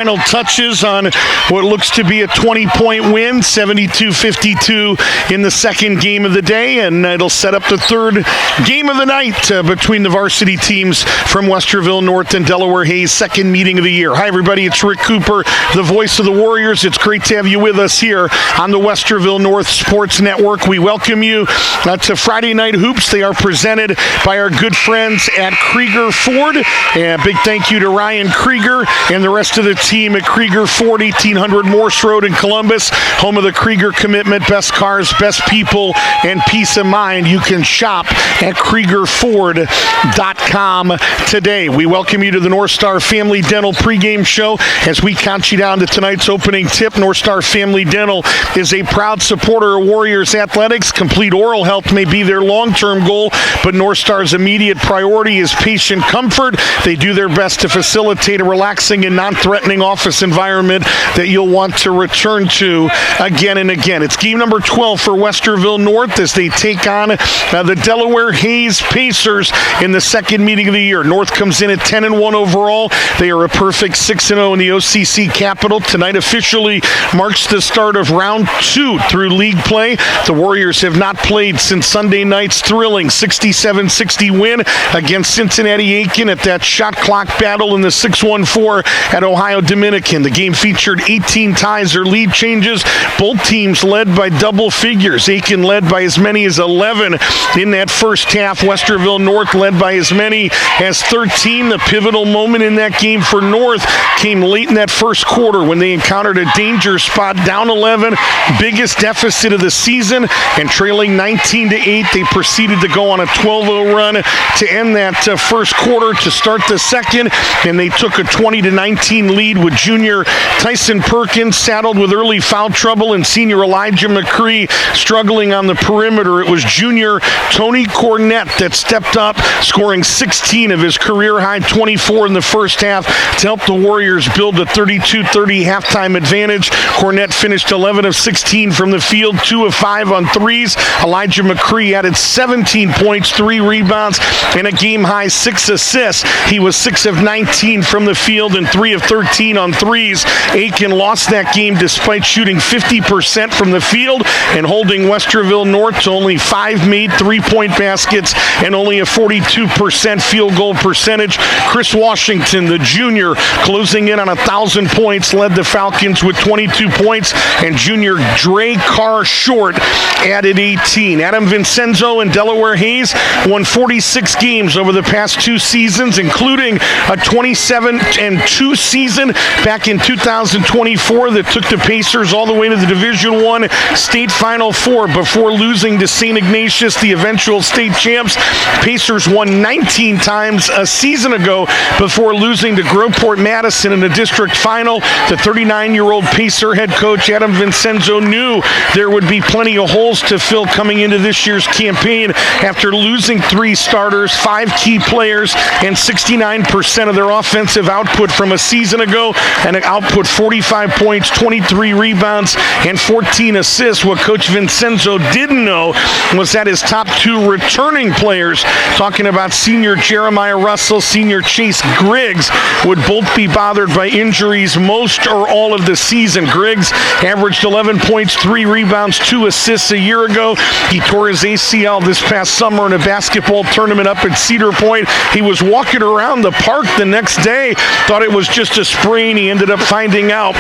Final touches on what looks to be a 20-point win, 72-52 in the second game of the day, and it'll set up the third game of the night between the varsity teams from Westerville North and Delaware Hayes, second meeting of the year. Hi, everybody. It's Rick Cooper, the voice of the Warriors. It's great to have you with us here on the Westerville North Sports Network. We welcome you to Friday Night Hoops. They are presented by our good friends at Krieger Ford. And a big thank you to Ryan Krieger and the rest of the team at Krieger Ford, 1800 Morse Road in Columbus, home of the Krieger commitment, best cars, best people, and peace of mind. You can shop at KriegerFord.com today. We welcome you to the North Star Family Dental pregame show as we count you down to tonight's opening tip. North Star Family Dental is a proud supporter of Warriors athletics. Complete oral health may be their long-term goal, but North Star's immediate priority is patient comfort. They do their best to facilitate a relaxing and non-threatening office environment that you'll want to return to again and again. It's game number 12 for Westerville North as they take on the Delaware Hayes Pacers in the second meeting of the year. North comes in at 10-1 overall. They are a perfect 6-0 in the OCC Capital. Tonight officially marks the start of round 2 through league play. The Warriors have not played since Sunday night's thrilling 67-60 win against Cincinnati Aiken at that shot clock battle in the 6-1-4 at Ohio Dominican. The game featured 18 ties or lead changes. Both teams led by double figures. Aiken led by as many as 11 in that first half. Westerville North led by as many as 13. The pivotal moment in that game for North came late in that first quarter when they encountered a danger spot, down 11, biggest deficit of the season, and trailing 19-8. They proceeded to go on a 12-0 run to end that first quarter to start the second, and they took a 20-19 lead with junior Tyson Perkins saddled with early foul trouble and senior Elijah McCree struggling on the perimeter. It was junior Tony Cornett that stepped up, scoring 16 of his career-high 24 in the first half to help the Warriors build a 32-30 halftime advantage. Cornett finished 11 of 16 from the field, 2 of 5 on threes. Elijah McCree added 17 points, 3 rebounds, and a game-high 6 assists. He was 6 of 19 from the field and 3 of 13 on threes. Aiken lost that game despite shooting 50% from the field and holding Westerville North to only 5 made three-point baskets and only a 42% field goal percentage. Chris Washington, the junior, closing in on 1,000 points, led the Falcons with 22 points, and junior Dre Carr Short added 18. Adam Vincenzo and Delaware Hayes won 46 games over the past 2 seasons, including a 27-2 season back in 2024 that took the Pacers all the way to the Division I State Final Four before losing to St. Ignatius, the eventual state champs. Pacers won 19 times a season ago before losing to Groveport Madison in the district final. The 39-year-old Pacer head coach Adam Vincenzo knew there would be plenty of holes to fill coming into this year's campaign after losing 3 starters, 5 key players, and 69% of their offensive output from a season ago, and an output 45 points, 23 rebounds, and 14 assists. What Coach Vincenzo didn't know was that his top 2 returning players, talking about senior Jeremiah Russell, senior Chase Griggs, would both be bothered by injuries most or all of the season. Griggs averaged 11 points, 3 rebounds, 2 assists a year ago. He tore his ACL this past summer in a basketball tournament up at Cedar Point. He was walking around the park the next day, thought it was just a sprain. He ended up finding out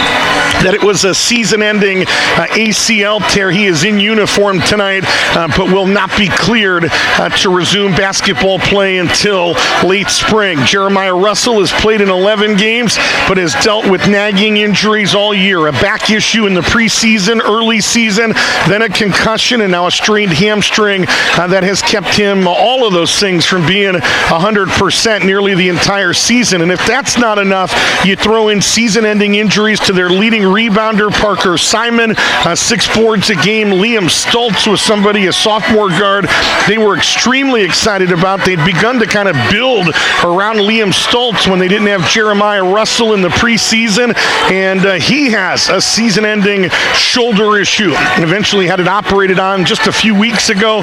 that it was a season-ending ACL tear. He is in uniform tonight, but will not be cleared to resume basketball play until late spring. Jeremiah Russell has played in 11 games, but has dealt with nagging injuries all year. A back issue in the preseason, early season, then a concussion, and now a strained hamstring that has kept him, all of those things, from being 100% nearly the entire season. And if that's not enough, you throw in season-ending injuries to their leading rebounder, Parker Simon, 6 boards a game. Liam Stoltz was somebody, a sophomore guard, they were extremely excited about. They'd begun to kind of build around Liam Stoltz when they didn't have Jeremiah Russell in the preseason, and he has a season-ending shoulder issue. Eventually had it operated on just a few weeks ago,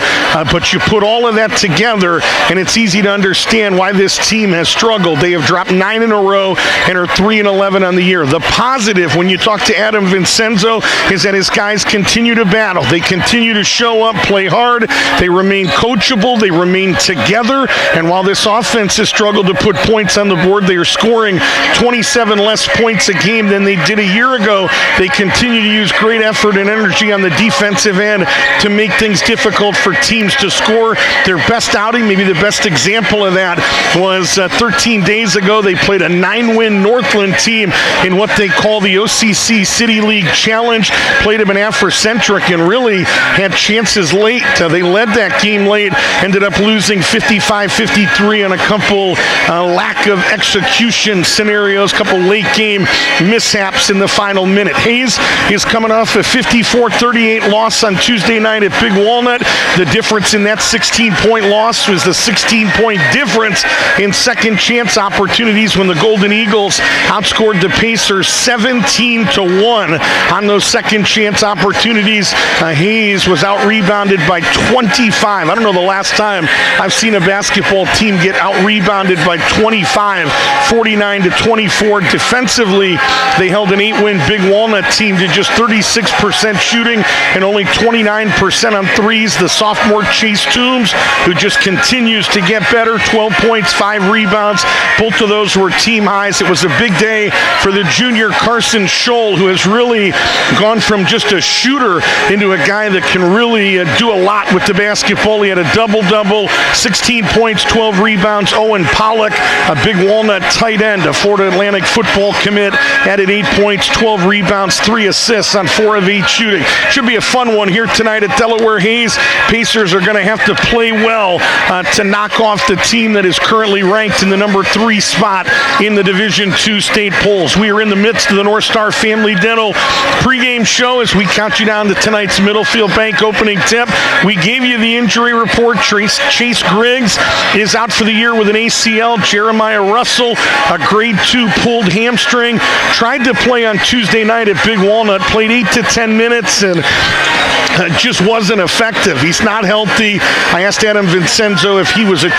but you put all of that together, and it's easy to understand why this team has struggled. They have dropped 9 in a row and are 3-0 3-11 on the year. The positive, when you talk to Adam Vincenzo, is that his guys continue to battle. They continue to show up, play hard. They remain coachable. They remain together. And while this offense has struggled to put points on the board, they are scoring 27 less points a game than they did a year ago. They continue to use great effort and energy on the defensive end to make things difficult for teams to score. Their best outing, maybe the best example of that, was 13 days ago. They played a 9-win Northland team in what they call the OCC City League Challenge. Played them in Afrocentric and really had chances late. They led that game late, ended up losing 55-53 on a couple lack of execution scenarios, couple late game mishaps in the final minute. Hayes is coming off a 54-38 loss on Tuesday night at Big Walnut. The difference in that 16-point loss was the 16-point difference in second chance opportunities when the Golden Eagles outscored the Pacers 17-1 on those second chance opportunities. Hayes was out-rebounded by 25. I don't know the last time I've seen a basketball team get out-rebounded by 25, 49-24. Defensively, they held an 8-win Big Walnut team to just 36% shooting and only 29% on threes. The sophomore Chase Toombs, who just continues to get better, 12 points, 5 rebounds. Both of those were team highs. It was a big day for the junior Carson Scholl, who has really gone from just a shooter into a guy that can really do a lot with the basketball. He had a double-double, 16 points, 12 rebounds. Owen Pollock, a Big Walnut tight end, a Florida Atlantic football commit, added 8 points, 12 rebounds, 3 assists on 4 of 8 shooting. Should be a fun one here tonight at Delaware Hayes. Pacers are going to have to play well to knock off the team that is currently ranked in the number 3 spot in the Division II state polls. We are in the midst of the North Star Family Dental pregame show as we count you down to tonight's Middlefield Bank opening tip. We gave you the injury report. Chase Griggs is out for the year with an ACL. Jeremiah Russell, a grade 2 pulled hamstring, tried to play on Tuesday night at Big Walnut, played 8 to 10 minutes and just wasn't effective. He's not healthy. I asked Adam Vincenzo if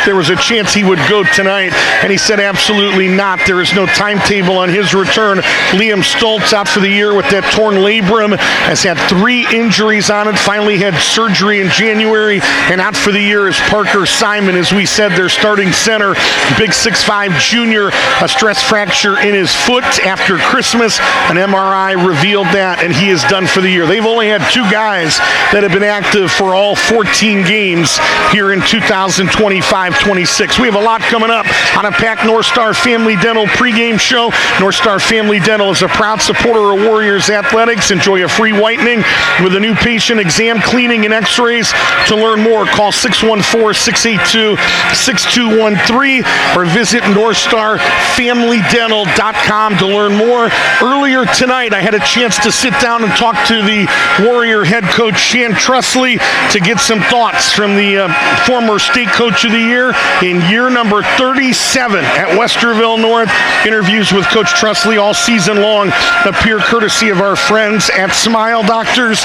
there was a chance he would go tonight, and he said absolutely not. There is no timetable on his return. Liam Stoltz out for the year with that torn labrum, has had 3 injuries on it, finally had surgery in January, and out for the year is Parker Simon, as we said, their starting center, big 6'5" junior, a stress fracture in his foot after Christmas. An MRI revealed that, and he is done for the year. They've only had 2 guys that have been active for all 14 games here in 2025-26. We have a lot coming up on a packed North Star Family Dental pregame show. North Star Family Dental is a proud supporter of Warriors Athletics. Enjoy a free whitening with a new patient exam, cleaning, and x-rays. To learn more, call 614-682-6213 or visit NorthstarFamilyDental.com to learn more. Earlier tonight, I had a chance to sit down and talk to the Warrior head coach, Shan Trusley, to get some thoughts from the former state coach of the year in year number 37 at Westerville North. Interviews with Coach Trusley all season long appear courtesy of our friends at Smile Doctors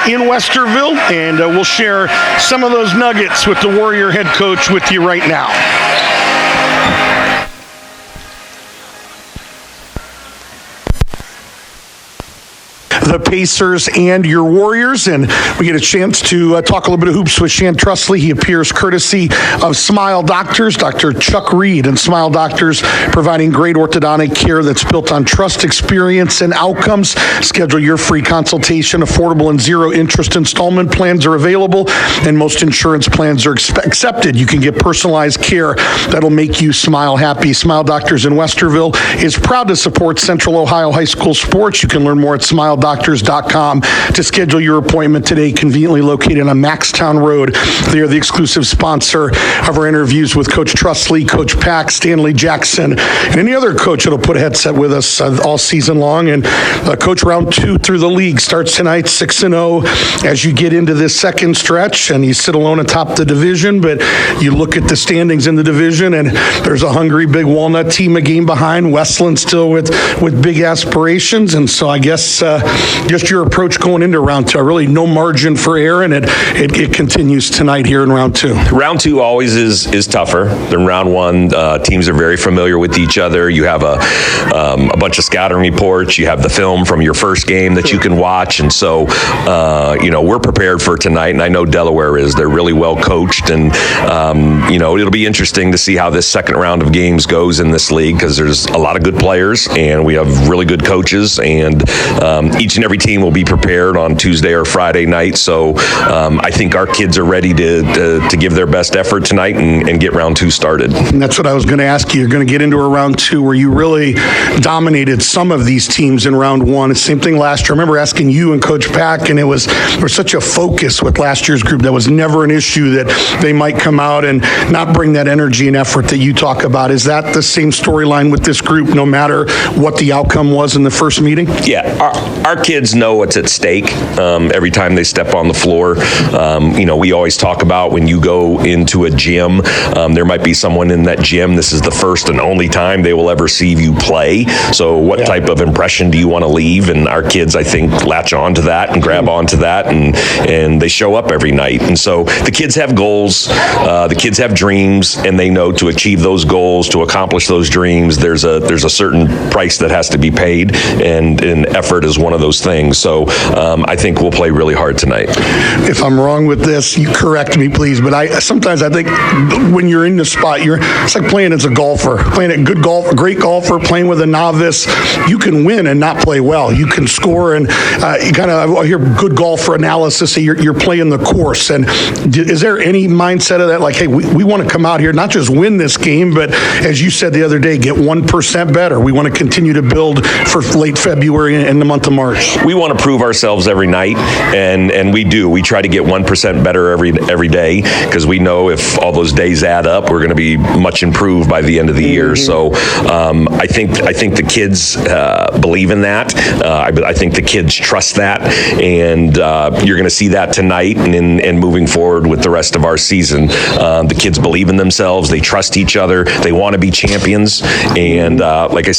in Westerville, and we'll share some of those nuggets with the Warrior head coach with you right now. The Pacers and your Warriors, and we get a chance to talk a little bit of hoops with Shan Trusley. He appears courtesy of Smile Doctors, Dr. Chuck Reed, and Smile Doctors providing great orthodontic care that's built on trust, experience, and outcomes. Schedule your free consultation. Affordable and zero interest installment plans are available, and most insurance plans are accepted. You can get personalized care that'll make you smile happy. Smile Doctors in Westerville is proud to support Central Ohio High School sports. You can learn more at smiledoctors.com to schedule your appointment today, conveniently located on Maxtown Road. They are the exclusive sponsor of our interviews with Coach Trusley, Coach Pack, Stanley Jackson, and any other coach that'll put a headset with us all season long. And Coach, round 2 through the league starts tonight, 6-0. As you get into this second stretch, and you sit alone atop the division, but you look at the standings in the division, and there's a hungry Big Walnut team a game behind. Westland still with big aspirations, and so I guess just your approach going into round 2. Really no margin for error, and it continues tonight here in round 2. Round 2 always is tougher than round 1. Teams are very familiar with each other. You have a bunch of scouting reports. You have the film from your first game that you can watch, and so we're prepared for tonight. And I know Delaware is. They're really well coached, and it'll be interesting to see how this second round of games goes in this league, because there's a lot of good players and we have really good coaches, and each and every team will be prepared on Tuesday or Friday night. So I think our kids are ready to give their best effort tonight and get round 2 started. And that's what I was going to ask you. You're going to get into a round 2 where you really dominated some of these teams in round 1. It's the same thing last year. I remember asking you and Coach Pack, and there was such a focus with last year's group. That was never an issue that they might come out and not bring that energy and effort that you talk about. Is that the same storyline with this group, no matter what the outcome was in the first meeting? Yeah, our kids know what's at stake every time they step on the floor. We always talk about when you go into a gym, there might be someone in that gym. This is the first and only time they will ever see you play. So what type of impression do you want to leave? And our kids, I think, latch on to that and grab onto that, and they show up every night. And so the kids have goals, the kids have dreams, and they know to achieve those goals, to accomplish those dreams, there's a certain price that has to be paid, and effort is one of those things. So I think we'll play really hard tonight. If I'm wrong with this, you correct me, please. But sometimes I think when you're in the spot, it's like playing as a golfer, playing a great golfer, playing with a novice. You can win and not play well. You can score, and you kind of, I hear good golfer analysis. So you're playing the course. And is there any mindset of that? Like, hey, we want to come out here, not just win this game, but as you said the other day, get 1% better. We want to continue to build for late February and the month of March. We want to prove ourselves every night, and we do. We try to get 1% better every day, because we know if all those days add up, we're going to be much improved by the end of the year. So I think the kids believe in that. I think the kids trust that, and you're going to see that tonight and moving forward with the rest of our season. The kids believe in themselves. They trust each other. They want to be champions. And like I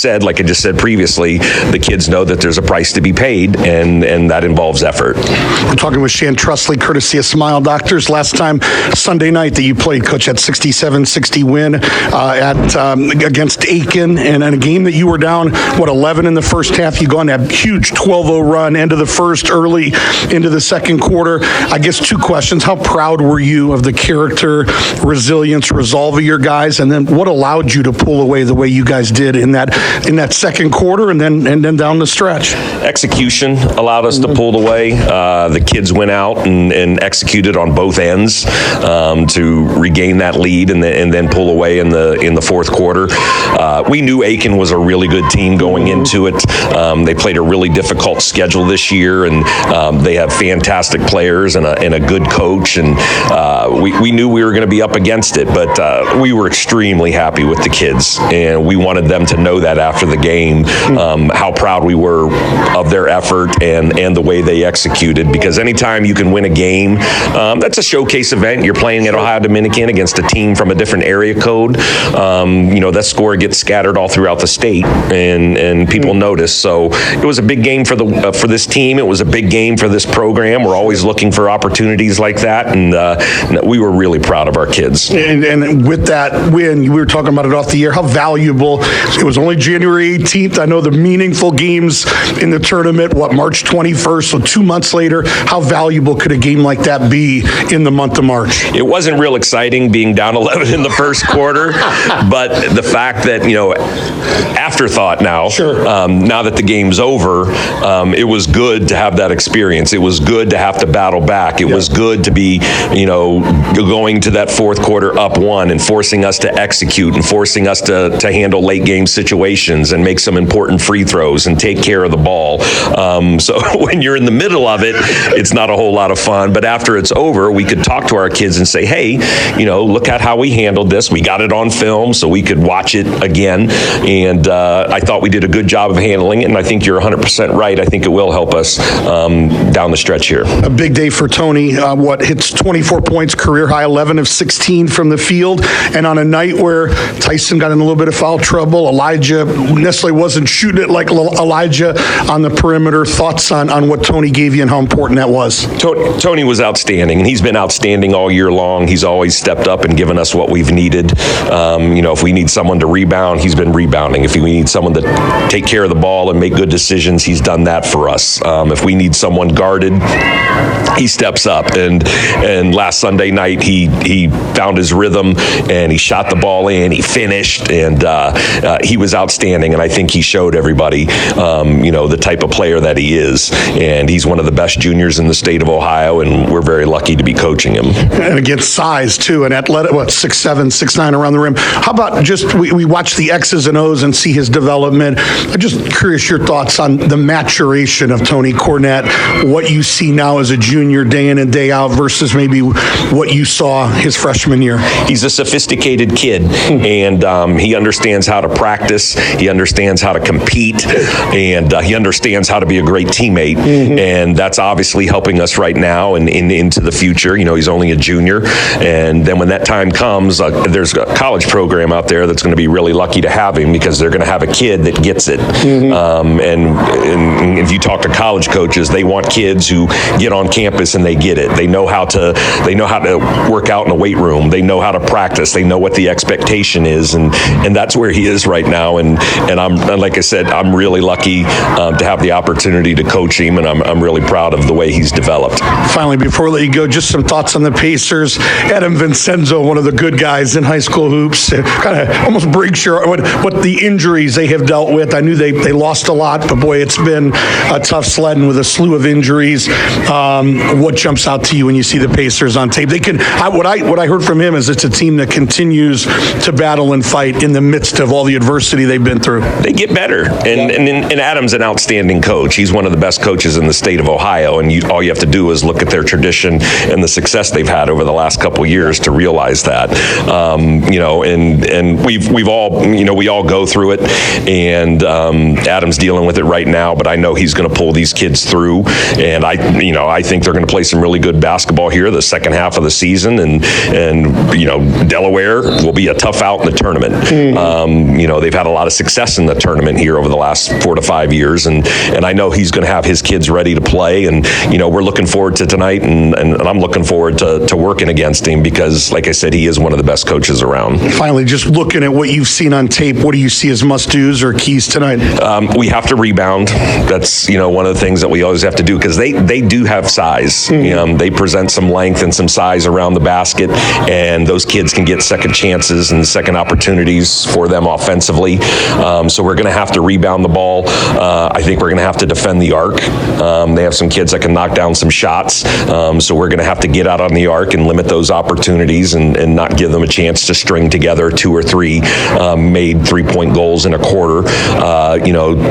just said previously, the kids know that there's a price to be paid, and that involves effort. We're talking with Shan Trusley, courtesy of Smile Doctors. Last time, Sunday night that you played, Coach, at 67-60 win against Aiken, and in a game that you were down, 11 in the first half. You go on that huge 12-0 run, end of the first, early into the second quarter. I guess 2 questions. How proud were you of the character, resilience, resolve of your guys, and then what allowed you to pull away the way you guys did in that second quarter and then down the stretch? Execution allowed us to pull away. The kids went out and executed on both ends to regain that lead and then pull away in the fourth quarter. We knew Aiken was a really good team going into it. They played a really difficult schedule this year, and they have fantastic players and a good coach, and we knew we were going to be up against it, but we were extremely happy with the kids, and we wanted them to know that after the game, how proud we were of their effort and the way they executed, because anytime you can win a game, that's a showcase event. You're playing at Ohio Dominican against a team from a different area code. That score gets scattered all throughout the state, and people notice. So it was a big game for this team. It was a big game for this program. We're always looking for opportunities like that, and we were really proud of our kids. And with that win, we were talking about it off the air, how valuable. It was only January 18th. I know the meaningful games in the tournament, March 21st, so 2 months later. How valuable could a game like that be in the month of March? It wasn't real exciting being down 11 in the first quarter, but the fact that, afterthought now, sure. Now that the game's over, it was good to have that experience. It was good to have to battle back. It was good to be, going to that fourth quarter up 1 and forcing us to execute and forcing us to handle late game situations and make some important free throws and take care of the ball. So when you're in the middle of it, it's not a whole lot of fun. But after it's over, we could talk to our kids and say, hey, look at how we handled this. We got it on film so we could watch it again. And I thought we did a good job of handling it. And I think you're 100% right. I think it will help us down the stretch here. A big day for Tony. Hits 24 points, career high, 11 of 16 from the field. And on a night where Tyson got in a little bit of foul trouble, Elijah necessarily wasn't shooting it like Elijah on the perimeter. Thoughts on what Tony gave you and how important that was? Tony was outstanding, and he's been outstanding all year long. He's always stepped up and given us what we've needed. If we need someone to rebound, he's been rebounding. If we need someone to take care of the ball and make good decisions, he's done that for us. If we need someone guarded, he steps up. And last Sunday night, he found his rhythm, and he shot the ball in. He finished, and he was outstanding. And I think he showed everybody, the type of player that he is. And he's one of the best juniors in the state of Ohio, and we're very lucky to be coaching him. And against size, too, and athletic, 6'7", 6'9" around the rim. How about just we watch the X's and O's and see his development? I'm just curious your thoughts on the maturation of Tony Cornett, what you see now as a junior day in and day out versus maybe what you saw his freshman year. He's a sophisticated kid, and he understands how to practice. He understands how to compete, and he understands how to be a great teammate. And that's obviously helping us right now and into the future. He's only a junior, and then when that time comes, there's a college program out there that's going to be really lucky to have him because they're going to have a kid that gets it. And if you talk to college coaches, they want kids who get on campus and they get it. They know how to work out in a weight room. They know how to practice. They know what the expectation is, and that's where he is right now. And like I said, I'm really lucky to have the opportunity to coach him, and I'm really proud of the way he's developed. Finally, before we let you go, just some thoughts on the Pacers. Adam Vincenzo, one of the good guys in high school hoops, kind of almost breaks your what the injuries they have dealt with. I knew they lost a lot, but boy, it's been a tough sledding with a slew of injuries. What jumps out to you when you see the Pacers on tape? What I heard from him is it's a team that continues to battle and fight in the midst of all the adversity they've been through. They get better, and Adam's an outstanding coach. He's one of the best coaches in the state of Ohio, and all you have to do is look at their tradition and the success they've had over the last couple of years to realize that. And we've all, we all go through it, and Adam's dealing with it right now, but I know he's going to pull these kids through, and I think they're going to play some really good basketball here the second half of the season, and Delaware will be a tough out in the tournament. They've had a lot of success in the tournament here over the last 4 to 5 years, and I know he's going to have his kids ready to play, and we're looking forward to tonight, and I'm looking forward to working against him because, like I said, he is one of the best coaches around. Finally, just looking at what you've seen on tape, what do you see as must-dos or keys tonight? We have to rebound. That's one of the things that we always have to do because they do have size. They present some length and some size around the basket, and those kids can get second chances and second opportunities for them offensively. So we're going to have to rebound the ball. I think we're going to have to defend the arc. They have some kids that can knock down some shots. So we're going to have to get out on the arc and limit those opportunities and not give them a chance to string together 2 or 3 made 3-point goals in a quarter,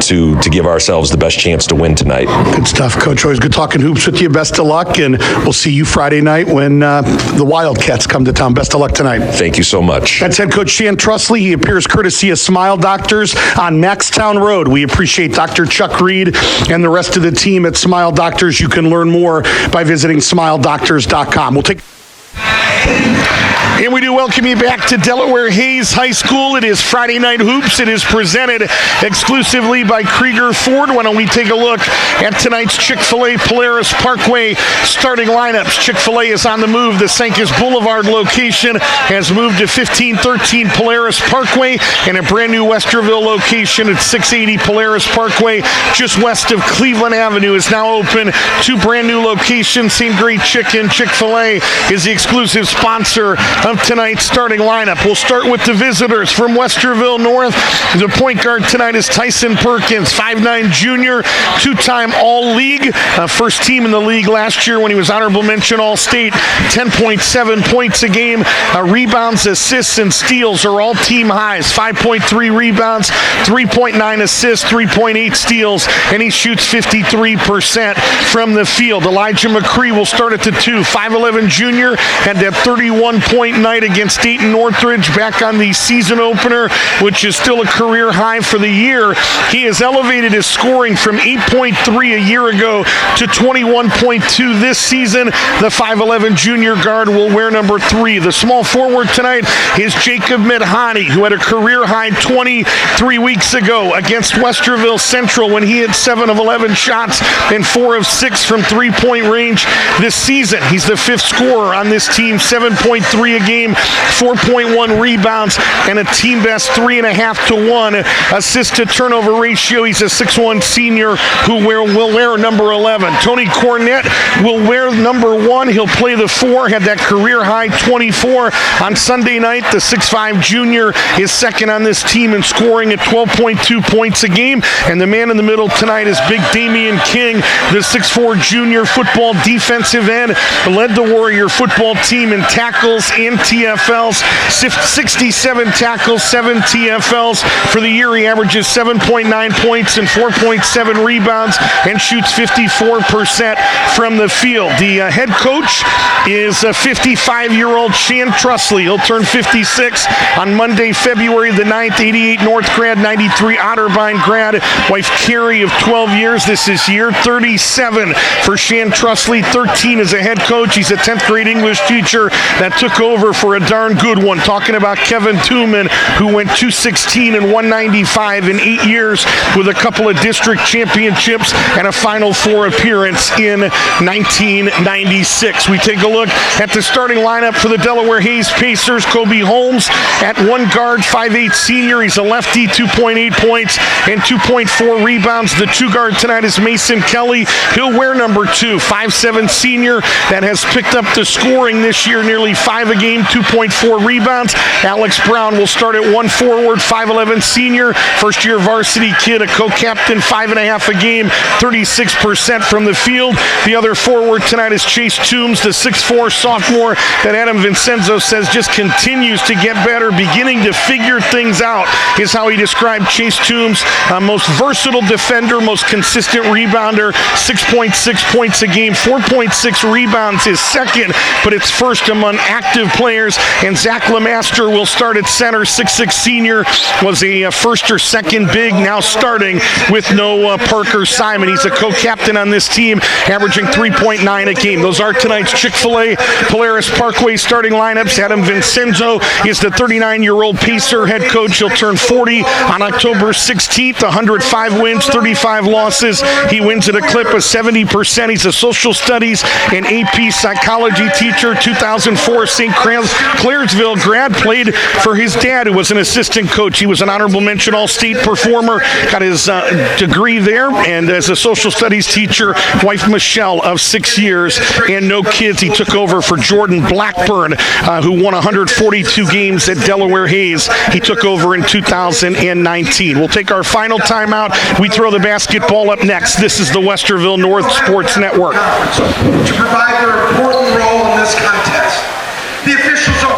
to give ourselves the best chance to win tonight. Good stuff, Coach. Always good talking hoops with you. Best of luck, and we'll see you Friday night when the Wildcats come to town. Best of luck tonight. Thank you so much. That's head coach Shan Trusley. He appears courtesy of Smile Doctors on Maxtown Road. We appreciate Dr. Chuck Reed and the rest of the team at Smile Doctors. You can learn more by visiting smiledoctors.com. We'll take... And we do welcome you back to Delaware Hayes High School. It is Friday Night Hoops. It is presented exclusively by Krieger Ford. Why don't we take a look at tonight's Chick-fil-A Polaris Parkway starting lineups. Chick-fil-A is on the move. The Sankis Boulevard location has moved to 1513 Polaris Parkway, and a brand new Westerville location at 680 Polaris Parkway just west of Cleveland Avenue is now open. 2 brand new locations. Same Great Chicken. Chick-fil-A is the exclusive sponsor of tonight's starting lineup. We'll start with the visitors from Westerville North. The point guard tonight is Tyson Perkins, 5'9" junior, 2-time All-League, first team in the league last year when he was honorable mention All-State, 10.7 points a game. Rebounds, assists, and steals are all team highs, 5.3 rebounds, 3.9 assists, 3.8 steals, and he shoots 53% from the field. Elijah McCree will start at the 2, 5'11" junior, had that 31-point night against Dayton Northridge back on the season opener, which is still a career high for the year. He has elevated his scoring from 8.3 a year ago to 21.2 this season. The 5'11 junior guard will wear number 3. The small forward tonight is Jacob Medhani, who had a career high 23 weeks ago against Westerville Central when he had 7 of 11 shots and 4 of 6 from three-point range this season. He's the 5th scorer on this team, 7.3 a game, 4.1 rebounds, and a team best 3.5 to 1 assist to turnover ratio. He's a 6'1 senior who will wear number 11. Tony Cornett will wear number 1. He'll play the 4, had that career high 24 on Sunday night. The 6'5 junior is second on this team in scoring at 12.2 points a game. And the man in the middle tonight is Big Damian King, the 6'4 junior football defensive end, led the Warrior football team in tackles and TFLs, 67 tackles, 7 TFLs. For the year, he averages 7.9 points and 4.7 rebounds and shoots 54% from the field. The head coach is a 55-year-old Shan Trusley. He'll turn 56 on Monday, February the 9th, 88 North grad, 93 Otterbein grad, wife Carrie of 12 years. This is year 37 for Shan Trusley, 13 as a head coach. He's a 10th grade English teacher that took over for a darn good one. Talking about Kevin Tooman, who went 216 and 195 in 8 years with a couple of district championships and a Final Four appearance in 1996. We take a look at the starting lineup for the Delaware Hayes Pacers. Kobe Holmes at one guard, 5'8 senior. He's a lefty, 2.8 points and 2.4 rebounds. The 2 guard tonight is Mason Kelly. He'll wear number 2, 5'7 senior that has picked up the scoring this year, nearly 5 a game, 2.4 rebounds. Alex Brown will start at one forward, 5'11 senior, first-year varsity kid, a co-captain, 5.5 a game, 36% from the field. The other forward tonight is Chase Toombs, the 6'4 sophomore that Adam Vincenzo says just continues to get better, beginning to figure things out, is how he described Chase Toombs. Most versatile defender, most consistent rebounder, 6.6 points a game, 4.6 rebounds is second, but it's first among active players. And Zach Lemaster will start at center, 6'6 senior, was a first or second big, now starting with no Parker Simon. He's a co-captain on this team, averaging 3.9 a game. Those are tonight's Chick-fil-A Polaris Parkway starting lineups. Adam Vincenzo is the 39-year-old Pacer head coach. He'll turn 40 on October 16th, 105 wins, 35 losses. He wins at a clip of 70%. He's a social studies and AP psychology teacher, 2004 St. Clairsville grad, played for his dad, who was an assistant coach. He was an honorable mention All-State performer, got his degree there, and as a social studies teacher, wife Michelle of 6 years and no kids. He took over for Jordan Blackburn, who won 142 games at Delaware Hayes. He took over in 2019. We'll take our final timeout. We throw the basketball up next. This is the Westerville North Sports Network. To provide their important role in this contest. The officials are...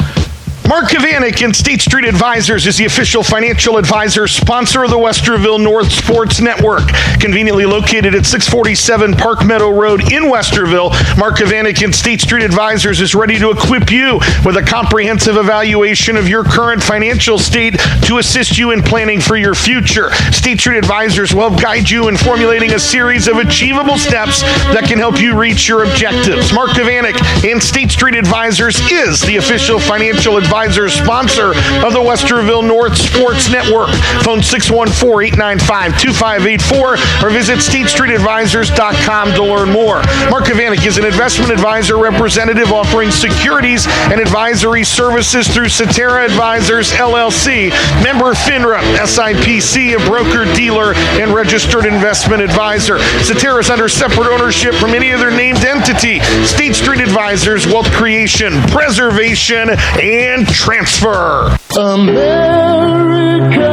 Mark Kavanik and State Street Advisors is the official financial advisor, sponsor of the Westerville North Sports Network. Conveniently located at 647 Park Meadow Road in Westerville, Mark Kavanik and State Street Advisors is ready to equip you with a comprehensive evaluation of your current financial state to assist you in planning for your future. State Street Advisors will help guide you in formulating a series of achievable steps that can help you reach your objectives. Mark Kavanik and State Street Advisors is the official financial advisor, sponsor of the Westerville North Sports Network. Phone 614-895-2584 or visit statestreetadvisors.com to learn more. Mark Kavanik is an investment advisor representative offering securities and advisory services through Cetera Advisors, LLC. Member FINRA, SIPC, a broker-dealer and registered investment advisor. Cetera is under separate ownership from any other named entity. State Street Advisors, wealth creation, preservation, and transfer. America,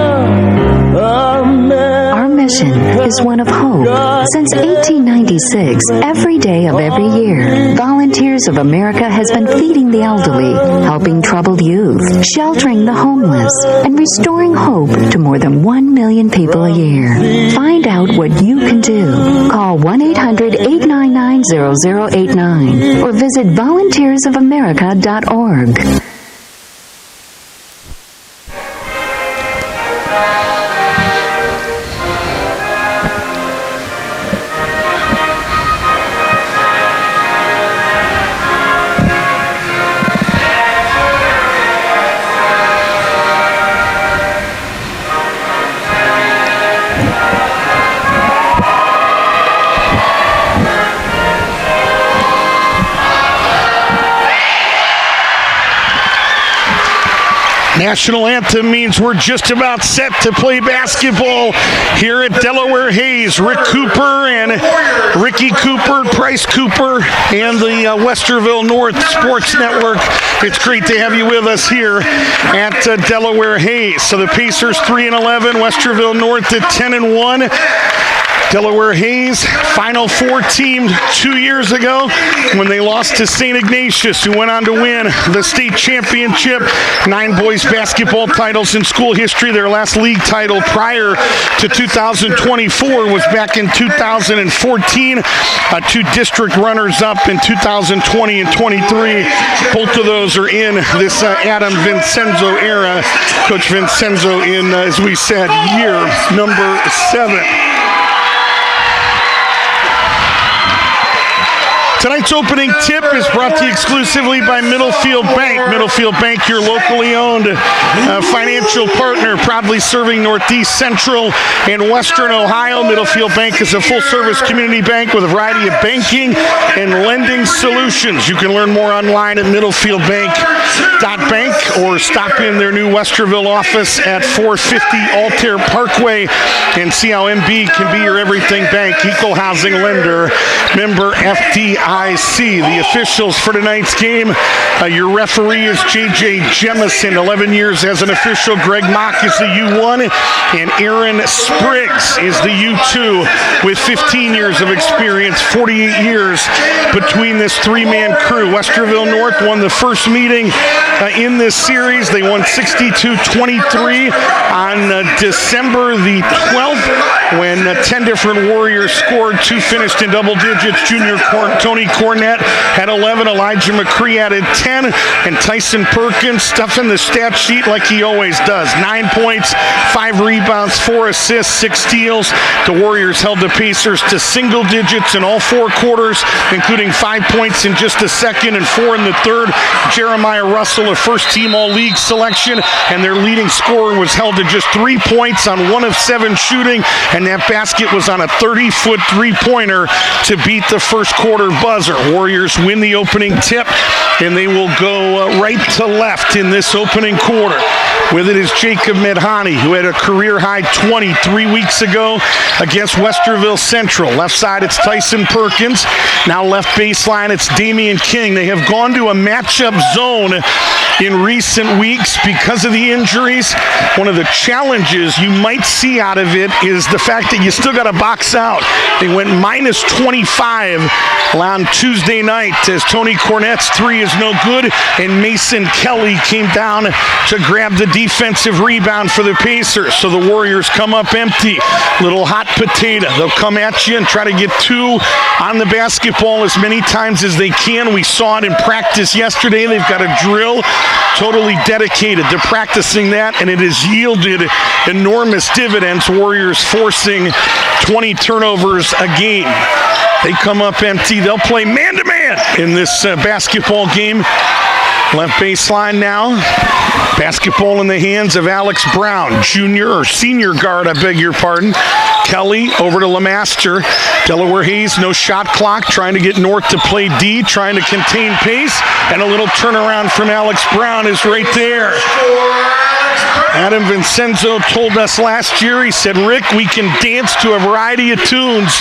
America. mission is one of hope. Since 1896, every day of every year, Volunteers of America has been feeding the elderly, helping troubled youth, sheltering the homeless, and restoring hope to more than 1 million people a year. Find out what you can do. Call 1-800-899-0089 or visit volunteersofamerica.org. National anthem means we're just about set to play basketball here at Delaware Hayes. Rick Cooper and Ricky Cooper, Price Cooper, and the Westerville North Sports Network. It's great to have you with us here at Delaware Hayes. So the Pacers 3-11, Westerville North at 10-1. Delaware Hayes, Final Four team 2 years ago when they lost to St. Ignatius, who went on to win the state championship. 9 boys basketball titles in school history. Their last league title prior to 2024 was back in 2014. 2 district runners-up in 2020 and 23. Both of those are in this Adam Vincenzo era. Coach Vincenzo in, as we said, year number 7. Tonight's opening tip is brought to you exclusively by Middlefield Bank. Middlefield Bank, your locally owned financial partner, proudly serving Northeast, Central, and Western Ohio. Middlefield Bank is a full-service community bank with a variety of banking and lending solutions. You can learn more online at mittelfieldbank.bank or stop in their new Westerville office at 450 Altair Parkway and see how MB can be your everything bank. Equal housing lender, member FDIC. The officials for tonight's game, your referee is J.J. Jemison, 11 years as an official. Greg Mock is the U1, and Aaron Spriggs is the U2 with 15 years of experience, 48 years between this 3-man crew. Westerville North won the first meeting in this series. They won 62-23 on December the 12th when 10 different Warriors scored. 2 finished in double digits. Junior Tony Cornett had 11, Elijah McCree added 10, and Tyson Perkins stuffing the stat sheet like he always does. 9 points, 5 rebounds, 4 assists, 6 steals. The Warriors held the Pacers to single digits in all 4 quarters, including 5 points in just the second and 4 in the third. Jeremiah Russell, a first-team All-League selection, and their leading scorer was held to just 3 points on 1 of 7 shooting, and that basket was on a 30-foot three-pointer to beat the first quarter buzzer. Warriors win the opening tip, and they will go right to left in this opening quarter. With it is Jacob Medhani, who had a career-high 20 3 weeks ago against Westerville Central. Left side, it's Tyson Perkins. Now left baseline, it's Damian King. They have gone to a matchup zone in recent weeks because of the injuries. One of the challenges you might see out of it is the fact that you still got to box out. They went minus 25 on Tuesday night as Tony Cornett's 3 is no good, and Mason Kelly came down to grab the defensive rebound for the Pacers. So the Warriors come up empty. Little hot potato. They'll come at you and try to get 2 on the basketball as many times as they can. We saw it in practice yesterday. They've got a drill totally dedicated to practicing that, and it has yielded enormous dividends. Warriors forcing 20 turnovers a game. They come up empty. They'll play man-to-man in this basketball game. Left baseline now. Basketball in the hands of Alex Brown, junior or senior guard, I beg your pardon. Kelly over to Lemaster. Delaware Hayes, no shot clock, trying to get North to play D, trying to contain pace, and a little turnaround from Alex Brown is right there. Adam Vincenzo told us last year, he said, Rick, we can dance to a variety of tunes,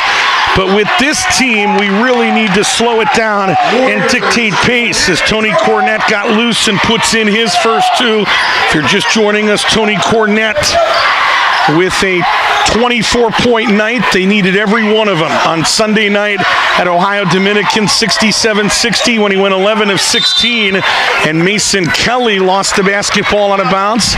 but with this team, we really need to slow it down and dictate pace as Tony Cornett got loose and puts in his first 2. If you're just joining us, Tony Cornett with a 24-point night. They needed every one of them on Sunday night at Ohio Dominican, 67-60 when he went 11 of 16. And Mason Kelly lost the basketball out of bounds.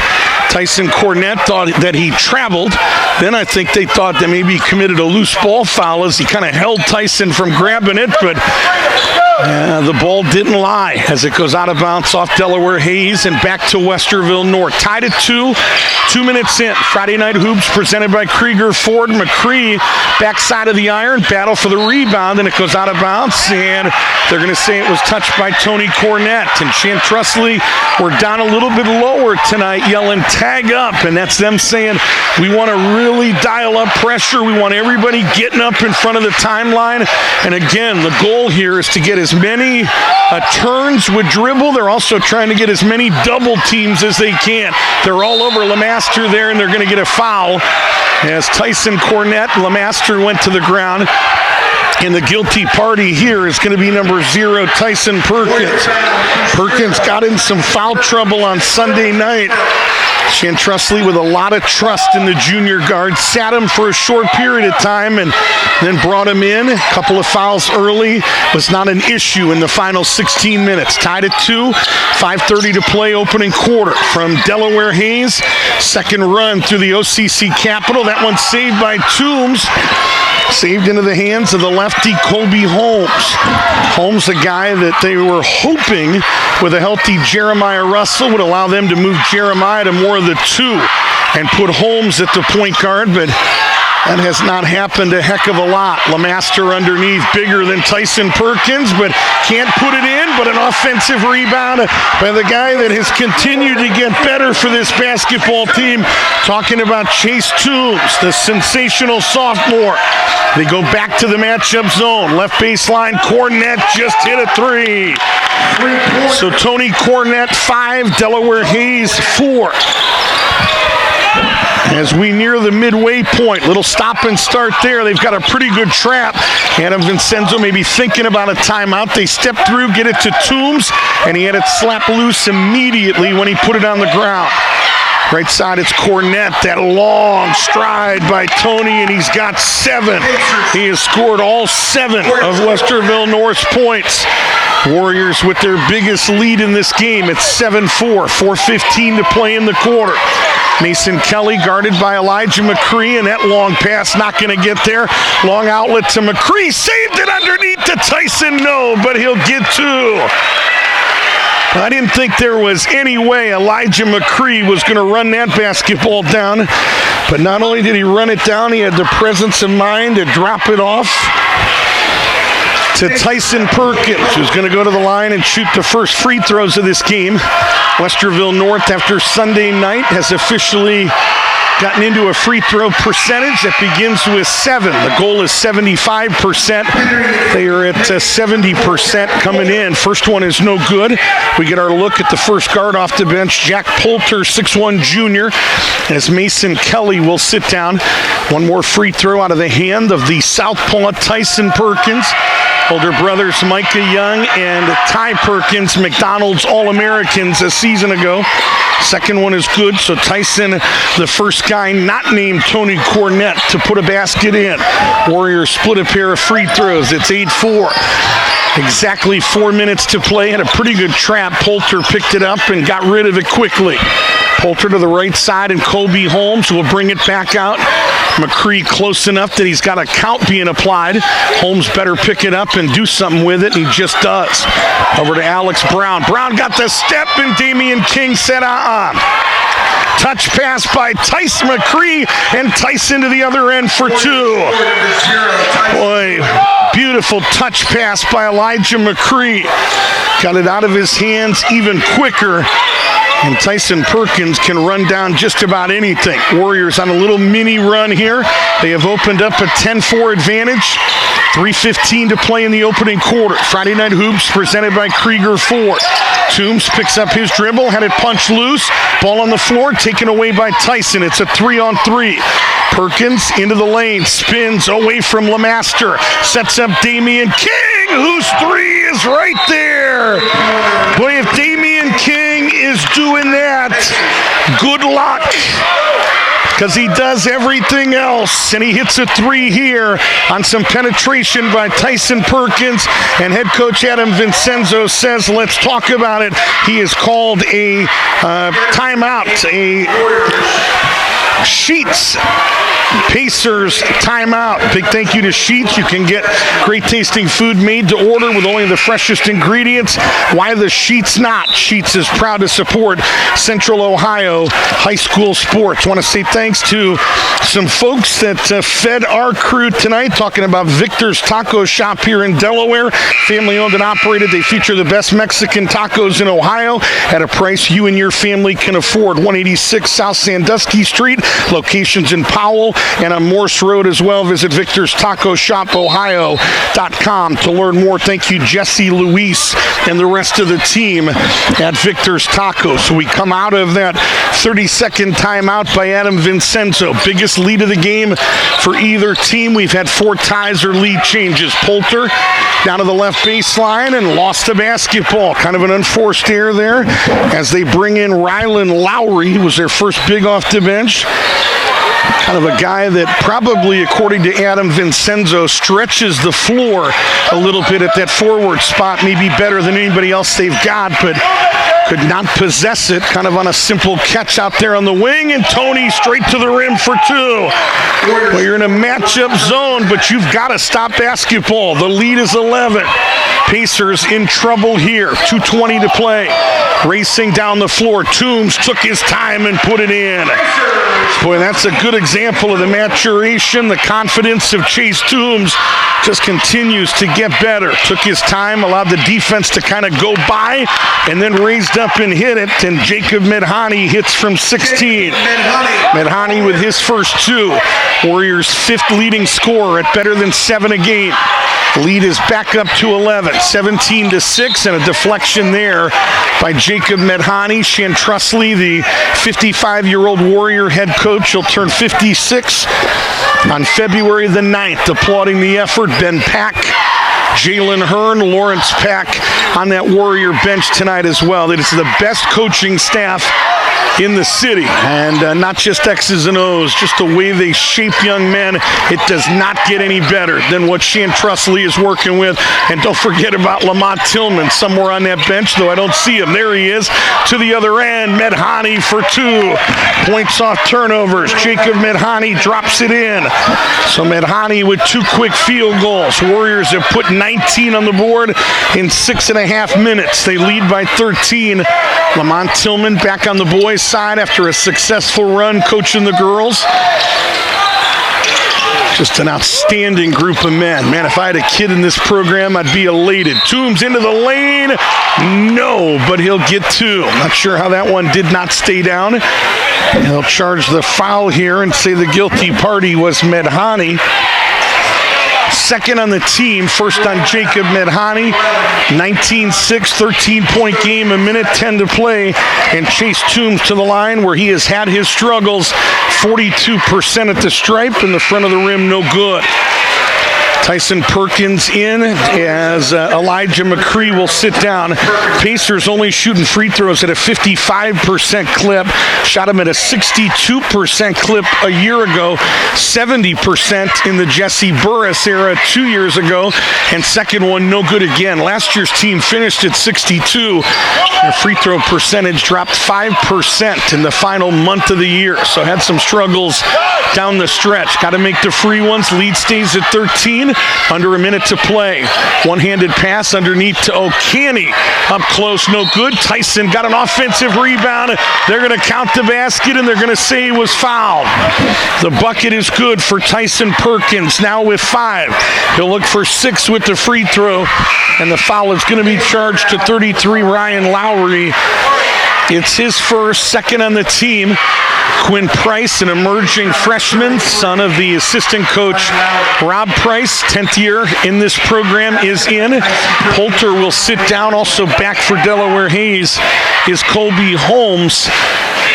Tyson Cornett thought that he traveled. Then I think they thought that maybe he committed a loose ball foul as he kind of held Tyson from grabbing it, but the ball didn't lie as it goes out of bounds off Delaware Hayes and back to Westerville North. Tied at 2, 2 minutes in. Friday Night Hoops presented by Krieger Ford. McCree backside of the iron, battle for the rebound, and it goes out of bounds, and they're going to say it was touched by Tony Cornett. And Chantrussley, we're down a little bit lower tonight, yelling tag up, and that's them saying we want to really dial up pressure. We want everybody getting up in front of the timeline. And again, the goal here is to get as many turns with dribble. They're also trying to get as many double teams as they can. They're all over Lemaster there, and they're going to get a foul as Tyson Cornett. Lemaster went to the ground. And the guilty party here is going to be number 0, Tyson Perkins. Perkins got in some foul trouble on Sunday night. Chantrussley, with a lot of trust in the junior guard, sat him for a short period of time and then brought him in. A couple of fouls early was not an issue in the final 16 minutes. Tied at 2, 5:30 to play, opening quarter from Delaware Hayes. Second run through the OCC Capitol. That one saved by Toombs. Saved into the hands of the lefty Colby Holmes. Holmes, a guy that they were hoping with a healthy Jeremiah Russell would allow them to move Jeremiah to more of the 2 and put Holmes at the point guard, but that has not happened a heck of a lot. Lemaster underneath, bigger than Tyson Perkins, but can't put it in. But an offensive rebound by the guy that has continued to get better for this basketball team. Talking about Chase Toombs, the sensational sophomore. They go back to the matchup zone. Left baseline, Cornett just hit a 3. So Tony Cornett 5, Delaware Hayes 4. As we near the midway point, little stop and start there. They've got a pretty good trap. Adam Vincenzo may be thinking about a timeout. They step through, get it to Toombs, and he had it slap loose immediately when he put it on the ground. Right side, it's Cornett. That long stride by Tony, and he's got 7. He has scored all 7 of Westerville North's points. Warriors with their biggest lead in this game. It's 7-4, 4:15 to play in the quarter. Mason Kelly guarded by Elijah McCree, and that long pass not going to get there. Long outlet to McCree, saved it underneath to Tyson. No, but he'll get 2. I didn't think there was any way Elijah McCree was going to run that basketball down. But not only did he run it down, he had the presence of mind to drop it off to Tyson Perkins, who's going to go to the line and shoot the first free throws of this game. Westerville North, after Sunday night, has officially gotten into a free throw percentage that begins with 7. The goal is 75%. They are at 70% coming in. First one is no good. We get our look at the first guard off the bench, Jack Poulter, 6'1 junior, as Mason Kelly will sit down. One more free throw out of the hand of the southpaw Tyson Perkins. Older brothers Micah Young and Ty Perkins, McDonald's All-Americans a season ago. Second one is good, so Tyson, the first guy not named Tony Cornett, to put a basket in. Warriors split a pair of free throws. It's 8-4. Exactly 4 minutes to play. Had a pretty good trap. Poulter picked it up and got rid of it quickly. Poulter to the right side, and Colby Holmes will bring it back out. McCree close enough that he's got a count being applied. Holmes better pick it up and do something with it, and he just does. Over to Alex Brown. Brown got the step, and Damian King said, Touch pass by Tyson McCree, and Tyson to the other end for 2. Boy, beautiful touch pass by Elijah McCree. Got it out of his hands even quicker. And Tyson Perkins can run down just about anything. Warriors on a little mini run here. They have opened up a 10-4 advantage. 3:15 to play in the opening quarter. Friday Night Hoops presented by Krieger Ford. Toombs picks up his dribble, had it punched loose. Ball on the floor, taken away by Tyson. It's a 3-on-3. Perkins into the lane, spins away from Lemaster. Sets up Damian King, whose 3 is right there. Boy, if Damian King is doing that, good luck. because he does everything else. And he hits a three here on some penetration by Tyson Perkins. And head coach Adam Vincenzo says, let's talk about it. He has called a timeout, a Sheets Pacers timeout. Big thank you to Sheets. You can get great tasting food made to order with only the freshest ingredients. Why the Sheets not? Sheets is proud to support Central Ohio high school sports. Want to say thanks to some folks that fed our crew tonight, talking about Victor's Taco Shop here in Delaware. Family owned and operated. They feature the best Mexican tacos in Ohio at a price you and your family can afford. 186 South Sandusky Street. Locations in Powell and on Morse Road as well. Visit Victor'sTacoShopOhio.com to learn more. Thank you, Jesse, Luis, and the rest of the team at Victor's Tacos. So we come out of that 30-second timeout by Adam Vincenzo. Biggest lead of the game for either team. We've had 4 ties or lead changes. Poulter down to the left baseline and lost the basketball. Kind of an unforced error there as they bring in Rylan Lowry, who was their first big off the bench. Kind of a guy that probably, according to Adam Vincenzo, stretches the floor a little bit at that forward spot, maybe better than anybody else they've got, but could not possess it. Kind of on a simple catch out there on the wing, and Tony straight to the rim for 2. Well, you're in a matchup zone, but you've got to stop basketball. The lead is 11. Pacers in trouble here. 2:20 to play. Racing down the floor. Toombs took his time and put it in. Boy, that's a good example of the maturation. The confidence of Chase Toombs just continues to get better. Took his time, allowed the defense to kind of go by, and then raised up and hit it. And Jacob Medhani hits from 16. Medhani with his first 2. Warriors' 5th leading scorer at better than 7 a game. Lead is back up to 11, 17-6, and a deflection there by Jacob Medhani. Shantrusley, the 55-year-old Warrior head coach, will turn 56 on February the 9th, applauding the effort. Ben Pack, Jalen Hearn, Lawrence Pack on that Warrior bench tonight as well. It is the best coaching staff in the city, and not just X's and O's, just the way they shape young men. It does not get any better than what Shantrusley is working with. And don't forget about Lamont Tillman somewhere on that bench, though I don't see him. There he is to the other end. Medhani for 2. Points off turnovers. Jacob Medhani drops it in. So Medhani with 2 quick field goals. Warriors have put 19 on the board in 6.5 minutes. They lead by 13. Lamont Tillman back on the boys' side after a successful run coaching the girls. Just an outstanding group of men. Man, if I had a kid in this program, I'd be elated. Toombs into the lane. No, but he'll get 2. I'm not sure how that one did not stay down. He'll charge the foul here and say the guilty party was Medhani. Second on the team, first on Jacob Medhani. 19-6, 13-point game, 1:10 to play. And Chase Toombs to the line where he has had his struggles. 42% at the stripe, and the front of the rim no good. Tyson Perkins in as Elijah McCree will sit down. Pacers only shooting free throws at a 55% clip. Shot him at a 62% clip a year ago. 70% in the Jesse Burris era 2 years ago. And second one, no good again. Last year's team finished at 62. Their free throw percentage dropped 5% in the final month of the year. So had some struggles down the stretch. Got to make the free ones. Lead stays at 13. Under a minute to play. One-handed pass underneath to O'Canny. Up close, no good. Tyson got an offensive rebound. They're going to count the basket, and they're going to say he was fouled. The bucket is good for Tyson Perkins, now with 5. He'll look for 6 with the free throw, and the foul is going to be charged to 33, Ryan Lowry. It's his first, second on the team. Quinn Price, an emerging freshman, son of the assistant coach Rob Price, 10th year in this program, is in. Poulter will sit down. Also back for Delaware Hayes is Colby Holmes.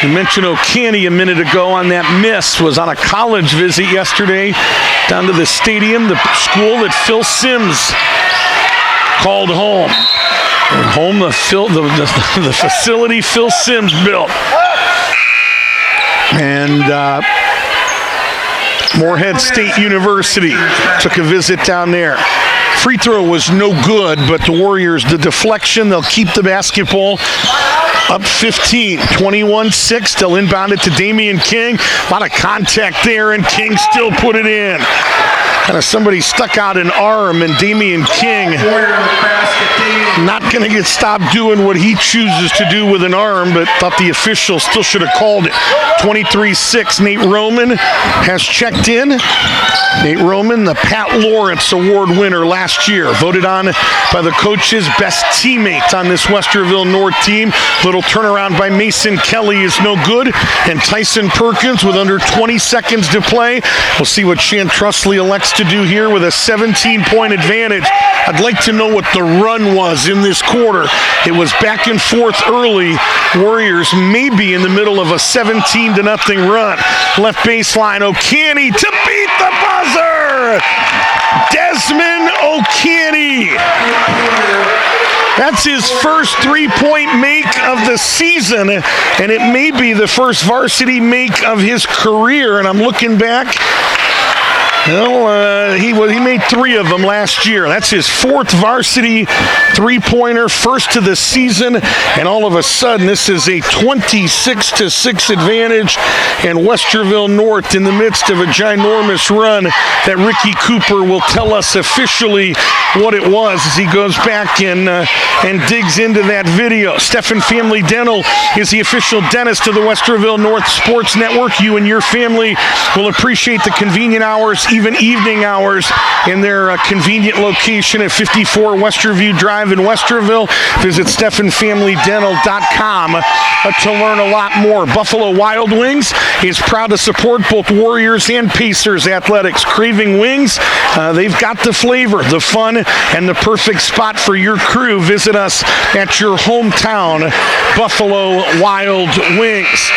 You mentioned O'Canny a minute ago on that miss. Was on a college visit yesterday down to the stadium, the school that Phil Simms called home. Home, the facility Phil Simms built. And Morehead State University took a visit down there. Free throw was no good, but the Warriors, the deflection, they'll keep the basketball up 15, 21-6. They'll inbound it to Damian King. A lot of contact there, and King still put it in. Kind of somebody stuck out an arm, and Damian King not going to get stopped doing what he chooses to do with an arm, but thought the official still should have called it. 23-6. Nate Roman has checked in. Nate Roman, the Pat Lawrence Award winner last year, voted on by the coaches best teammate on this Westerville North team. Little turnaround by Mason Kelly is no good, and Tyson Perkins with under 20 seconds to play. We'll see what Shan Trusley elects to do here with a 17-point advantage. I'd like to know what the run was in this quarter. It was back and forth early. Warriors maybe in the middle of a 17-0 run. Left baseline, O'Canny to beat the buzzer! Desmond O'Canny. That's his first three-point make of the season, and it may be the first varsity make of his career. And I'm looking back. Well, he made 3 of them last year. That's his 4th varsity three-pointer, first to the season, and all of a sudden this is a 26-6 advantage, and Westerville North in the midst of a ginormous run that Ricky Cooper will tell us officially what it was as he goes back and digs into that video. Stephan Family Dental is the official dentist of the Westerville North Sports Network. You and your family will appreciate the convenient hours, even evening hours, in their convenient location at 54 Westerview Drive in Westerville. Visit StephanFamilyDental.com to learn a lot more. Buffalo Wild Wings is proud to support both Warriors and Pacers athletics. Craving wings? They've got the flavor, the fun, and the perfect spot for your crew. Visit us at your hometown Buffalo Wild Wings.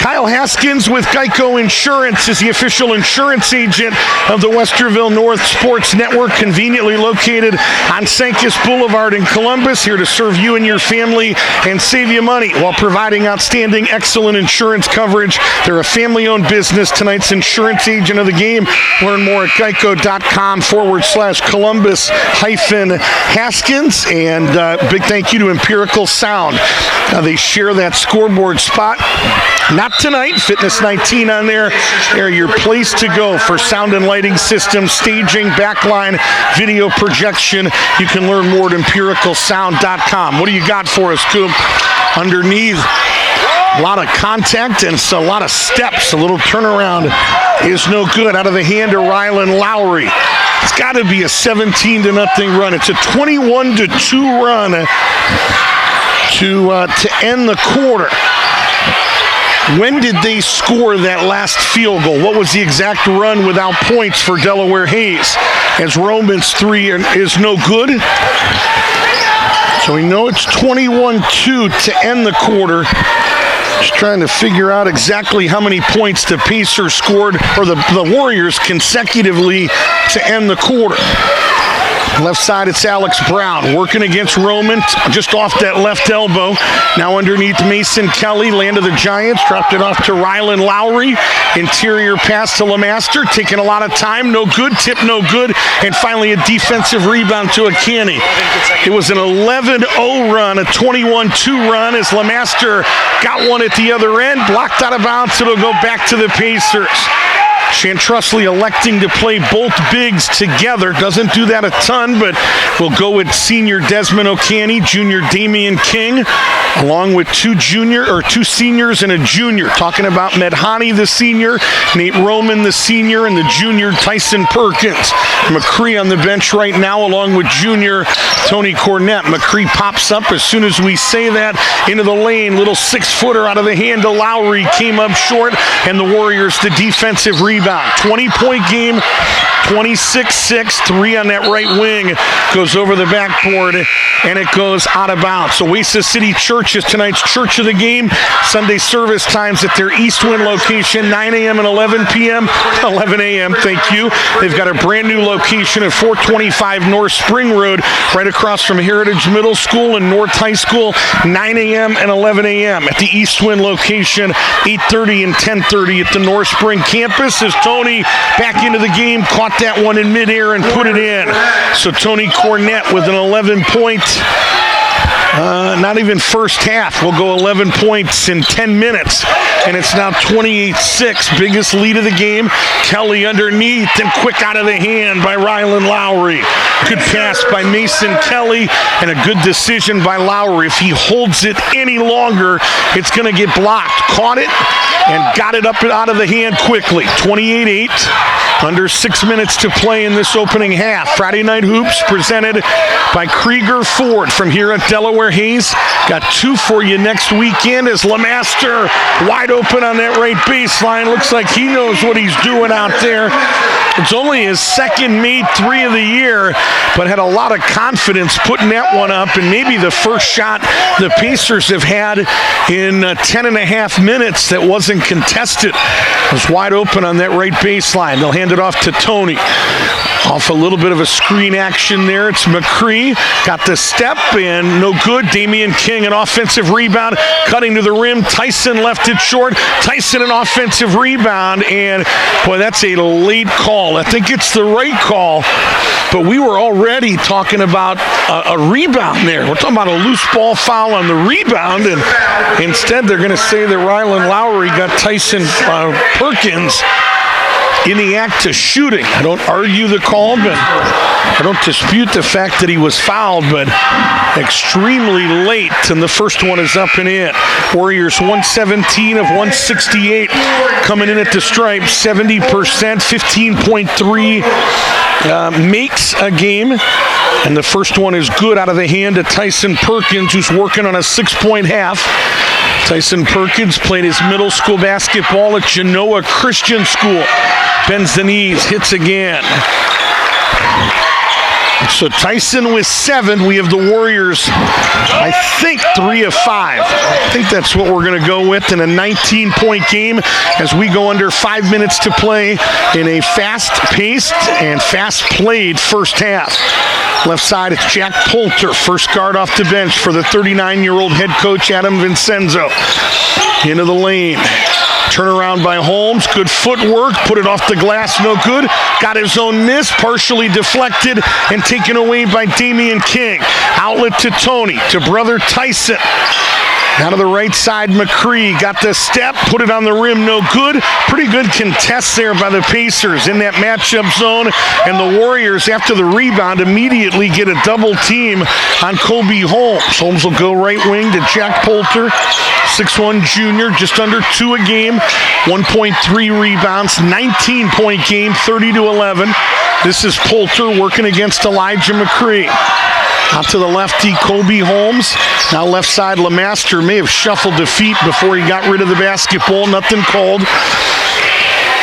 Kyle Haskins with Geico Insurance is the official insurance agent of the Westerville North Sports Network, conveniently located on Sancus Boulevard in Columbus, here to serve you and your family and save you money while providing outstanding, excellent insurance coverage. They're a family-owned business. Tonight's insurance agent of the game. Learn more at geico.com/Columbus-Haskins. And big thank you to Empirical Sound. They share that scoreboard spot. Not tonight, Fitness 19 on there. They're your place to go for sound and lighting systems, staging, backline, video projection. You can learn more at empiricalsound.com. What do you got for us, Coop? Underneath, a lot of contact and a lot of steps. A little turnaround is no good. Out of the hand of Rylan Lowry. It's got to be a 17-0 run. It's a 21-2 run to end the quarter. When did they score that last field goal? What was the exact run without points for Delaware Hayes? As Roman's 3 is no good. So we know it's 21-2 to end the quarter. Just trying to figure out exactly how many points the Pacers scored, or the Warriors consecutively to end the quarter. Left side, it's Alex Brown working against Roman, just off that left elbow. Now underneath Mason Kelly, land of the Giants, dropped it off to Rylan Lowry. Interior pass to LeMaster, taking a lot of time, no good, tip no good, and finally a defensive rebound to O'Canny. It was an 11-0 run, a 21-2 run as LeMaster got one at the other end, blocked out of bounds. It'll go back to the Pacers. Shan Trusley electing to play both bigs together. Doesn't do that a ton, but we'll go with senior Desmond O'Canny, junior Damian King, along with two seniors and a junior. Talking about Medhani, the senior, Nate Roman, the senior, and the junior Tyson Perkins. McCree on the bench right now, along with junior Tony Cornett. McCree pops up as soon as we say that into the lane. Little 6-footer out of the hand of Lowry, came up short, and the Warriors the defensive rebound. 20-point game, 26-6, 3 on that right wing, goes over the backboard, and it goes out of bounds. Oasis City Church is tonight's church of the game. Sunday service times at their East Wind location, 9 a.m. and 11 p.m. 11 a.m., thank you. They've got a brand new location at 425 North Spring Road, right across from Heritage Middle School and North High School, 9 a.m. and 11 a.m. At the East Wind location, 8:30 and 10:30 at the North Spring campus, as Tony back into the game, caught that one in midair and put it in. So Tony Cornett with an 11-point, not even first half. We'll go 11 points in 10 minutes, and it's now 28-6. Biggest lead of the game. Kelly underneath and quick out of the hand by Rylan Lowry. Good pass by Mason Kelly and a good decision by Lowry. If he holds it any longer, it's going to get blocked. Caught it and got it up and out of the hand quickly. 28-8. Under 6 minutes to play in this opening half. Friday Night Hoops presented by Krieger Ford from here at Delaware Hayes. Got 2 for you next weekend as LeMaster wide open on that right baseline. Looks like he knows what he's doing out there. It's only his second made 3 of the year, but had a lot of confidence putting that one up, and maybe the first shot the Pacers have had in 10 and a half minutes that wasn't contested. It was wide open on that right baseline. They'll hand it off to Tony. Off a little bit of a screen action there. It's McCree. Got the step and no good. Damian King, an offensive rebound. Cutting to the rim. Tyson left it short. Tyson, an offensive rebound. And, boy, that's a late call. I think it's the right call. But we were already talking about a rebound there. We're talking about a loose ball foul on the rebound. And instead, they're going to say that Rylan Lowry got Tyson Perkins in the act of shooting. I don't argue the call, but I don't dispute the fact that he was fouled, but extremely late, and the first one is up and in. Warriors 117 of 168 coming in at the stripe, 70%, 15.3 makes a game, and the first one is good out of the hand of Tyson Perkins, who's working on a 6-point half. Tyson Perkins played his middle school basketball at Genoa Christian School. Bends the knees, hits again. So Tyson with 7. We have the Warriors, I think, 3 of 5. I think that's what we're going to go with in a 19-point game as we go under 5 minutes to play in a fast-paced and fast-played first half. Left side, it's Jack Poulter, first guard off the bench for the 39-year-old head coach Adam Vincenzo. Into the lane. Turnaround by Holmes, good footwork, put it off the glass, no good. Got his own miss, partially deflected and taken away by Damian King. Outlet to Tony, to brother Tyson. Out of the right side, McCree got the step, put it on the rim, no good. Pretty good contest there by the Pacers in that matchup zone. And the Warriors, after the rebound, immediately get a double team on Kobe Holmes. Holmes will go right wing to Jack Poulter, 6'1" junior, just under 2 a game, 1.3 rebounds, 19-point game, 30-11. This is Poulter working against Elijah McCree. Out to the lefty, Kobe Holmes. Now left side, LeMaster may have shuffled the feet before he got rid of the basketball. Nothing called.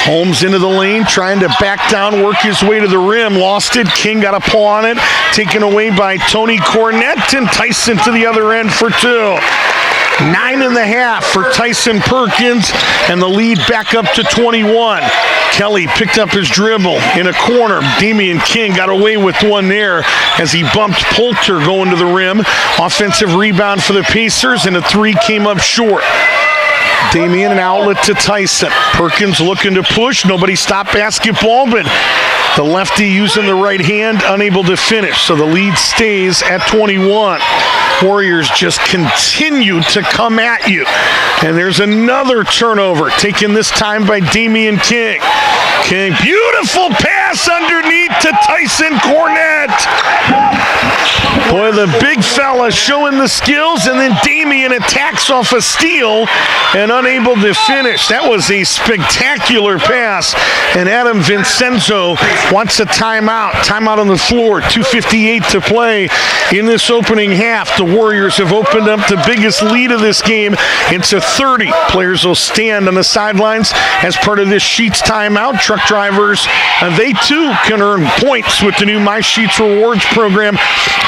Holmes into the lane, trying to back down, work his way to the rim. Lost it. King got a pull on it. Taken away by Tony Cornett, and Tyson to the other end for 2. 9.5 for Tyson Perkins, and the lead back up to 21. Kelly picked up his dribble in a corner. Damian King got away with one there as he bumped Poulter going to the rim. Offensive rebound for the Pacers, and a 3 came up short. Damian, an outlet to Tyson. Perkins looking to push. Nobody stopped basketball, but the lefty using the right hand, unable to finish. So the lead stays at 21. Warriors just continue to come at you. And there's another turnover, taken this time by Damian King. King, beautiful pass underneath to Tyson Cornett. Boy, the big fella showing the skills, and then Damian attacks off a steal and unable to finish. That was a spectacular pass, and Adam Vincenzo wants a timeout. Timeout on the floor, 2:58 to play in this opening half. The Warriors have opened up the biggest lead of this game into 30. Players will stand on the sidelines as part of this Sheets timeout. Truck drivers, they too can earn points with the new My Sheets Rewards program.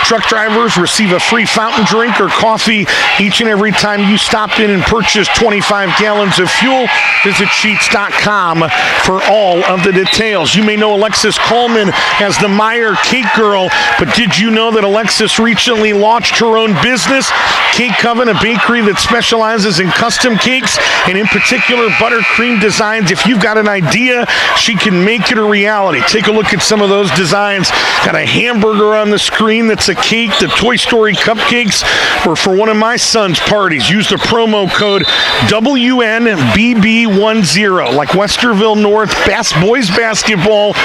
Truck drivers receive a free fountain drink or coffee each and every time you stop in and purchase 25 gallons of fuel. Visit Sheets.com for all of the details. You may know Alexis Coleman as the Meyer Cake Girl, but did you know that Alexis recently launched her own business, Cake Coven, a bakery that specializes in custom cakes and in particular buttercream designs. If you've got an idea, she can make it a reality. Take a look at some of those designs. Got a hamburger on the screen that's a cake, the Toy Story cupcakes were for one of my son's parties. Use the promo code WNBB10, like Westerville North boys basketball 10,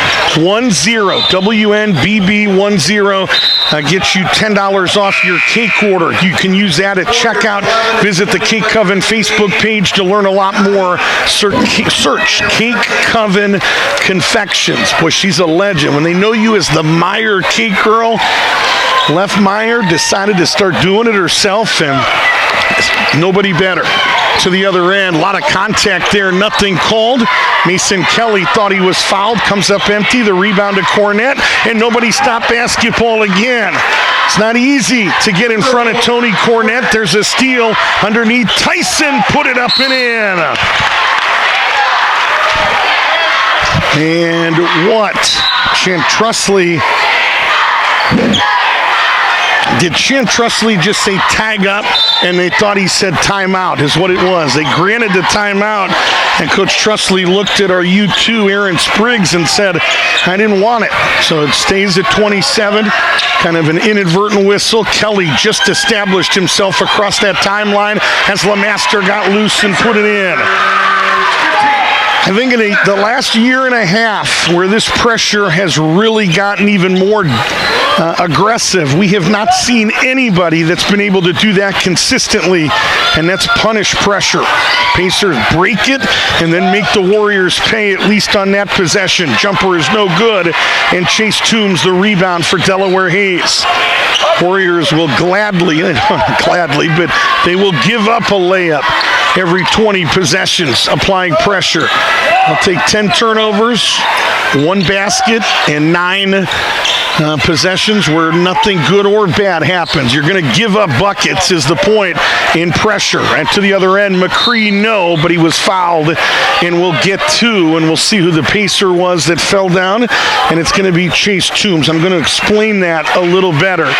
WNBB10, gets you $10 off your cake order. You can use that at checkout. Visit the Cake Coven Facebook page to learn a lot more. Search Cake Coven Confections. Boy, she's a legend. When they know you as the Meyer Cake Girl, Left Meyer decided to start doing it herself, and nobody better. To the other end, a lot of contact there, nothing called. Mason Kelly thought he was fouled, comes up empty, the rebound to Cornette, and nobody stopped basketball again. It's not easy to get in front of Tony Cornette. There's a steal underneath. Tyson put it up and in. And what? Chantrusly. Did Chantrusly just say tag up, and they thought he said timeout is what it was. They granted the timeout, and Coach Trustley looked at our U2, Aaron Spriggs, and said, I didn't want it. So it stays at 27, kind of an inadvertent whistle. Kelly just established himself across that timeline as LeMaster got loose and put it in. I think in the last year and a half where this pressure has really gotten even more aggressive, we have not seen anybody that's been able to do that consistently, and that's punish pressure. Pacers break it and then make the Warriors pay, at least on that possession. Jumper is no good, and Chase Toombs the rebound for Delaware Hayes. Warriors will gladly, but they will give up a layup every 20 possessions, applying pressure. I'll take 10 turnovers, 1 basket, and 9 possessions where nothing good or bad happens. You're going to give up buckets is the point in pressure. And to the other end, McCree, no, but he was fouled, and we'll get 2, and we'll see who the pacer was that fell down, and it's going to be Chase Toombs. I'm going to explain that a little better.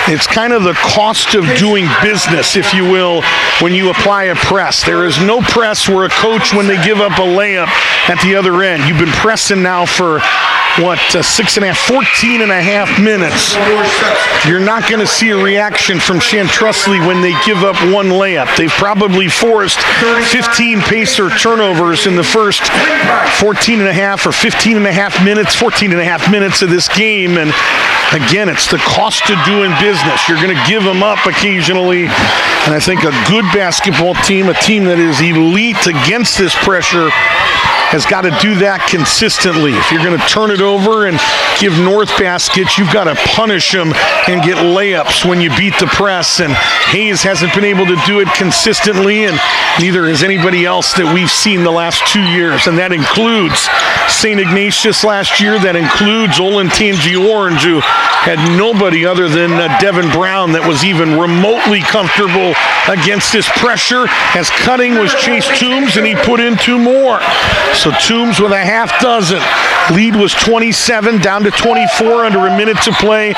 It's kind of the cost of doing business, if you will, when you apply a press. There is no press where a coach, when they give up a layup at the other end, you've been pressing now for, 14 and a half minutes. You're not going to see a reaction from Chantrusly when they give up 1 layup. They've probably forced 15 Pacer turnovers in the first 14 and a half or 15 and a half minutes, 14 and a half minutes of this game. And again, it's the cost of doing business. You're going to give them up occasionally. And I think a good basketball team, a team that is elite against this pressure, has got to do that consistently. If you're going to turn it over and give North baskets, you've got to punish them and get layups when you beat the press. And Hayes hasn't been able to do it consistently, and neither has anybody else that we've seen the last 2 years. And that includes St. Ignatius last year. That includes Olentangy Orange, who had nobody other than Devin Brown that was even remotely comfortable against this pressure. As cutting was Chase Toombs, and he put in 2 more. So Toombs with a half dozen. Lead was 27, down to 24 under a minute to play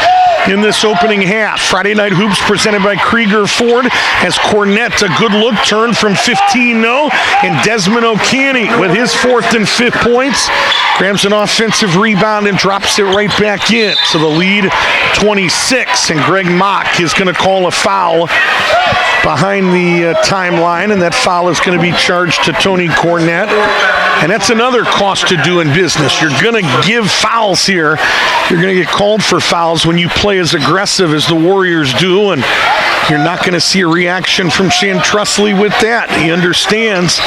in this opening half. Friday Night Hoops presented by Krieger Ford as Cornette, a good look, turned from 15-0, and Desmond O'Canny with his 4th and 5th points grabs an offensive rebound and drops it right back in. So the lead 26, and Greg Mock is going to call a foul behind the timeline, and that foul is going to be charged to Tony Cornette. And that's another cost to doing business. You're going to give fouls here. You're going to get called for fouls when you play as aggressive as the Warriors do, and you're not going to see a reaction from Shan Trussley with that. He understands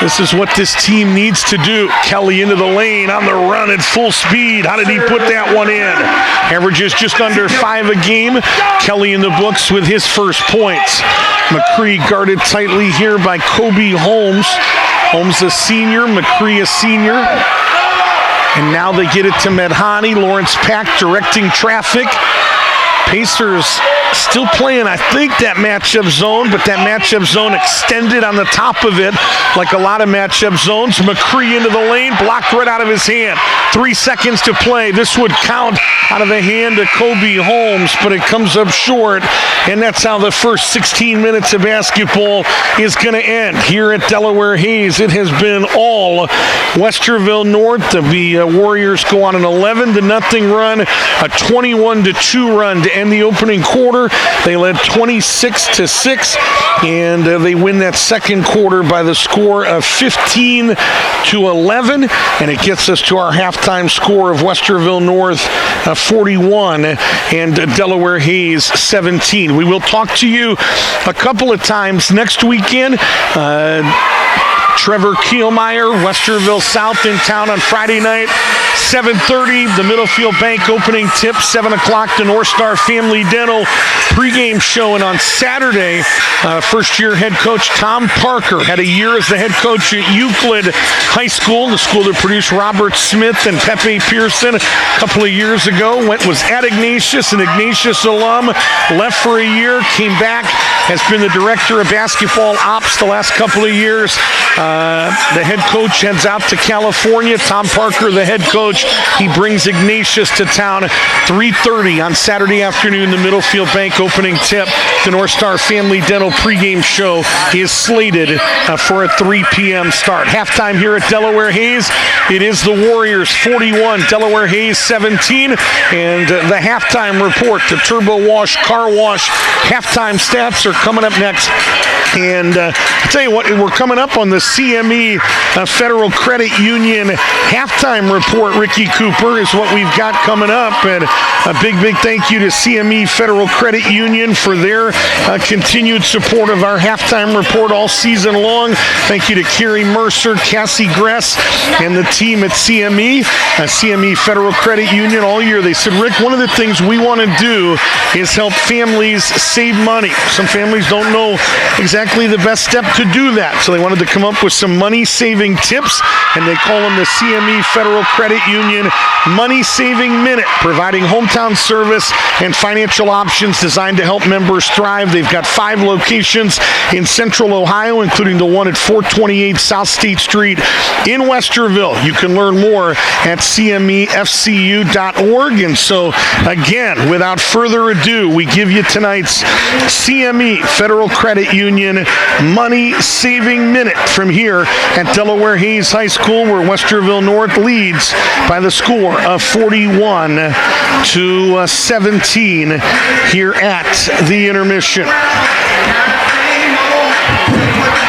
this is what this team needs to do. Kelly into the lane on the run at full speed. How did he put that one in? Averages just under 5 a game. Kelly in the books with his first points. McCree guarded tightly here by Kobe Holmes. Holmes a senior, McCree a senior. And now they get it to Medhani. Lawrence Pack directing traffic. Pacers still playing, I think, that matchup zone, but that matchup zone extended on the top of it like a lot of matchup zones. McCree into the lane, blocked right out of his hand. 3 seconds to play. This would count out of the hand of Kobe Holmes, but it comes up short, and that's how the first 16 minutes of basketball is going to end here at Delaware Hayes. It has been all Westerville North. The Warriors go on an 11-0 run, a 21-2 run to end the opening quarter. They led 26-6, and they win that second quarter by the score of 15-11, and it gets us to our halftime score of Westerville North 41 and Delaware Hayes 17. We will talk to you a couple of times next weekend. Trevor Kielmeyer, Westerville South in town on Friday night, 7:30, the Middlefield Bank opening tip, 7 o'clock, the North Star Family Dental pregame show. And on Saturday, first-year head coach Tom Parker had a year as the head coach at Euclid High School, the school that produced Robert Smith and Pepe Pearson a couple of years ago. Was at Ignatius, an Ignatius alum, left for a year, came back, has been the director of basketball ops the last couple of years. The head coach heads out to California. Tom Parker, the head coach, he brings Ignatius to town. 3:30 on Saturday afternoon, the Middlefield Bank opening tip. The North Star Family Dental pregame show is slated for a 3 p.m. start. Halftime here at Delaware Hayes. It is the Warriors 41, Delaware Hayes 17, and the halftime report, the Turbo Wash Car Wash halftime stats are coming up next. And I tell you what, we're coming up on the CME Federal Credit Union halftime report. Ricky Cooper is what we've got coming up, and a big thank you to CME Federal Credit Union for their continued support of our halftime report all season long. Thank you to Kerry Mercer, Cassie Gress, and the team at CME Federal Credit Union all year. They said, Rick, one of the things we want to do is help families save money. Some families don't know exactly the best step to do that, so they wanted to come up with some money-saving tips, and they call them the CME Federal Credit Union Money Saving Minute, providing hometown service and financial options designed to help members thrive. They've got 5 locations in Central Ohio, including the one at 428 South State Street in Westerville. You can learn more at cmefcu.org. And so, again, without further ado, we give you tonight's CME Federal Credit Union Money Saving Minute from here at Delaware Hayes High School, where Westerville North leads by the score of 41-17 here at the intermission.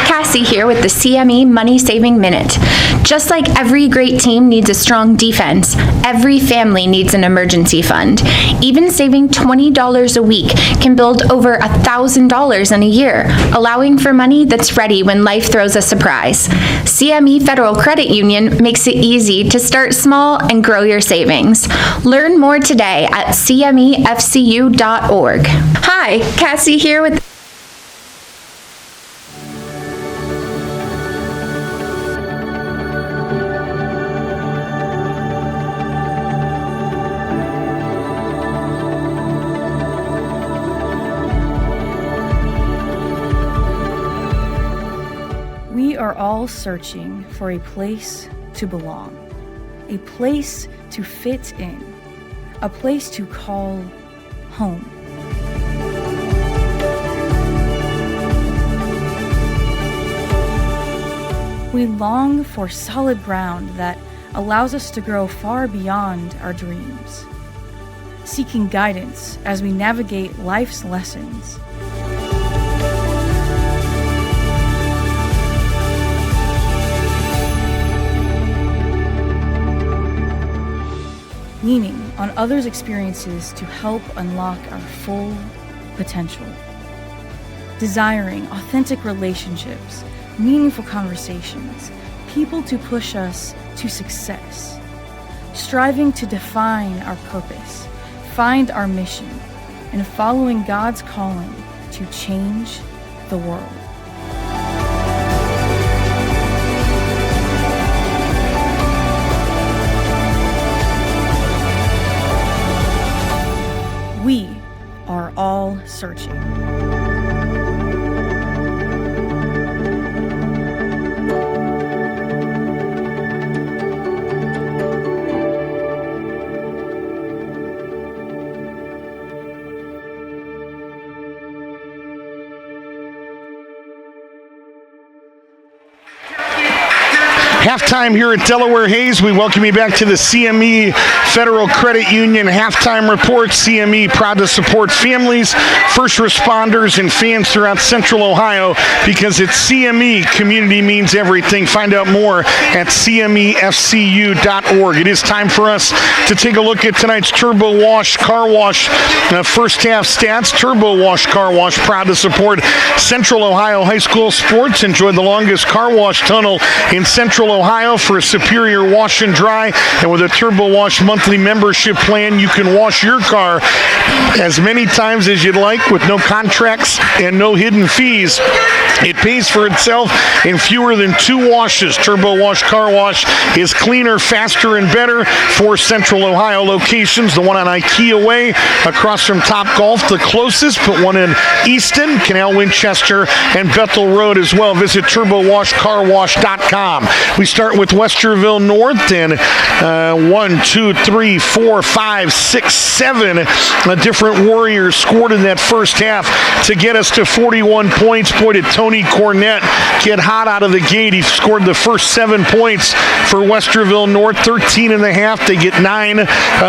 Cassie here with the CME Money Saving Minute. Just like every great team needs a strong defense, every family needs an emergency fund. Even saving $20 a week can build over $1,000 in a year, allowing for money that's ready when life throws a surprise. CME Federal Credit Union makes it easy to start small and grow your savings. Learn more today at cmefcu.org. Hi, Cassie here with We are all searching for a place to belong, a place to fit in, a place to call home. We long for solid ground that allows us to grow far beyond our dreams, seeking guidance as we navigate life's lessons. leaning on others' experiences to help unlock our full potential. Desiring authentic relationships, meaningful conversations, people to push us to success. Striving to define our purpose, find our mission, and following God's calling to change the world. We are all searching. Halftime here at Delaware Hayes. We welcome you back to the CME Federal Credit Union Halftime Report. CME proud to support families, first responders, and fans throughout Central Ohio because at CME, community means everything. Find out more at cmefcu.org. It is time for us to take a look at tonight's Turbo Wash Car Wash first half stats. Turbo Wash Car Wash proud to support Central Ohio high school sports. Enjoy the longest car wash tunnel in Central Ohio for a superior wash and dry. And with a Turbo Wash monthly membership plan, you can wash your car as many times as you'd like with no contracts and no hidden fees. It pays for itself in fewer than 2 washes. Turbo Wash Car Wash is cleaner, faster, and better. 4 Central Ohio locations. The one on IKEA Way across from Top Golf, the closest, but one in Easton, Canal Winchester, and Bethel Road as well. Visit turbowashcarwash.com. We start with Westerville North, and 1, 2, 3, 4, 5, 6, 7 different Warriors scored in that first half to get us to 41 points. Boy, did Tony Cornett get hot out of the gate. He scored the first 7 points for Westerville North, 13 in the half. They get 9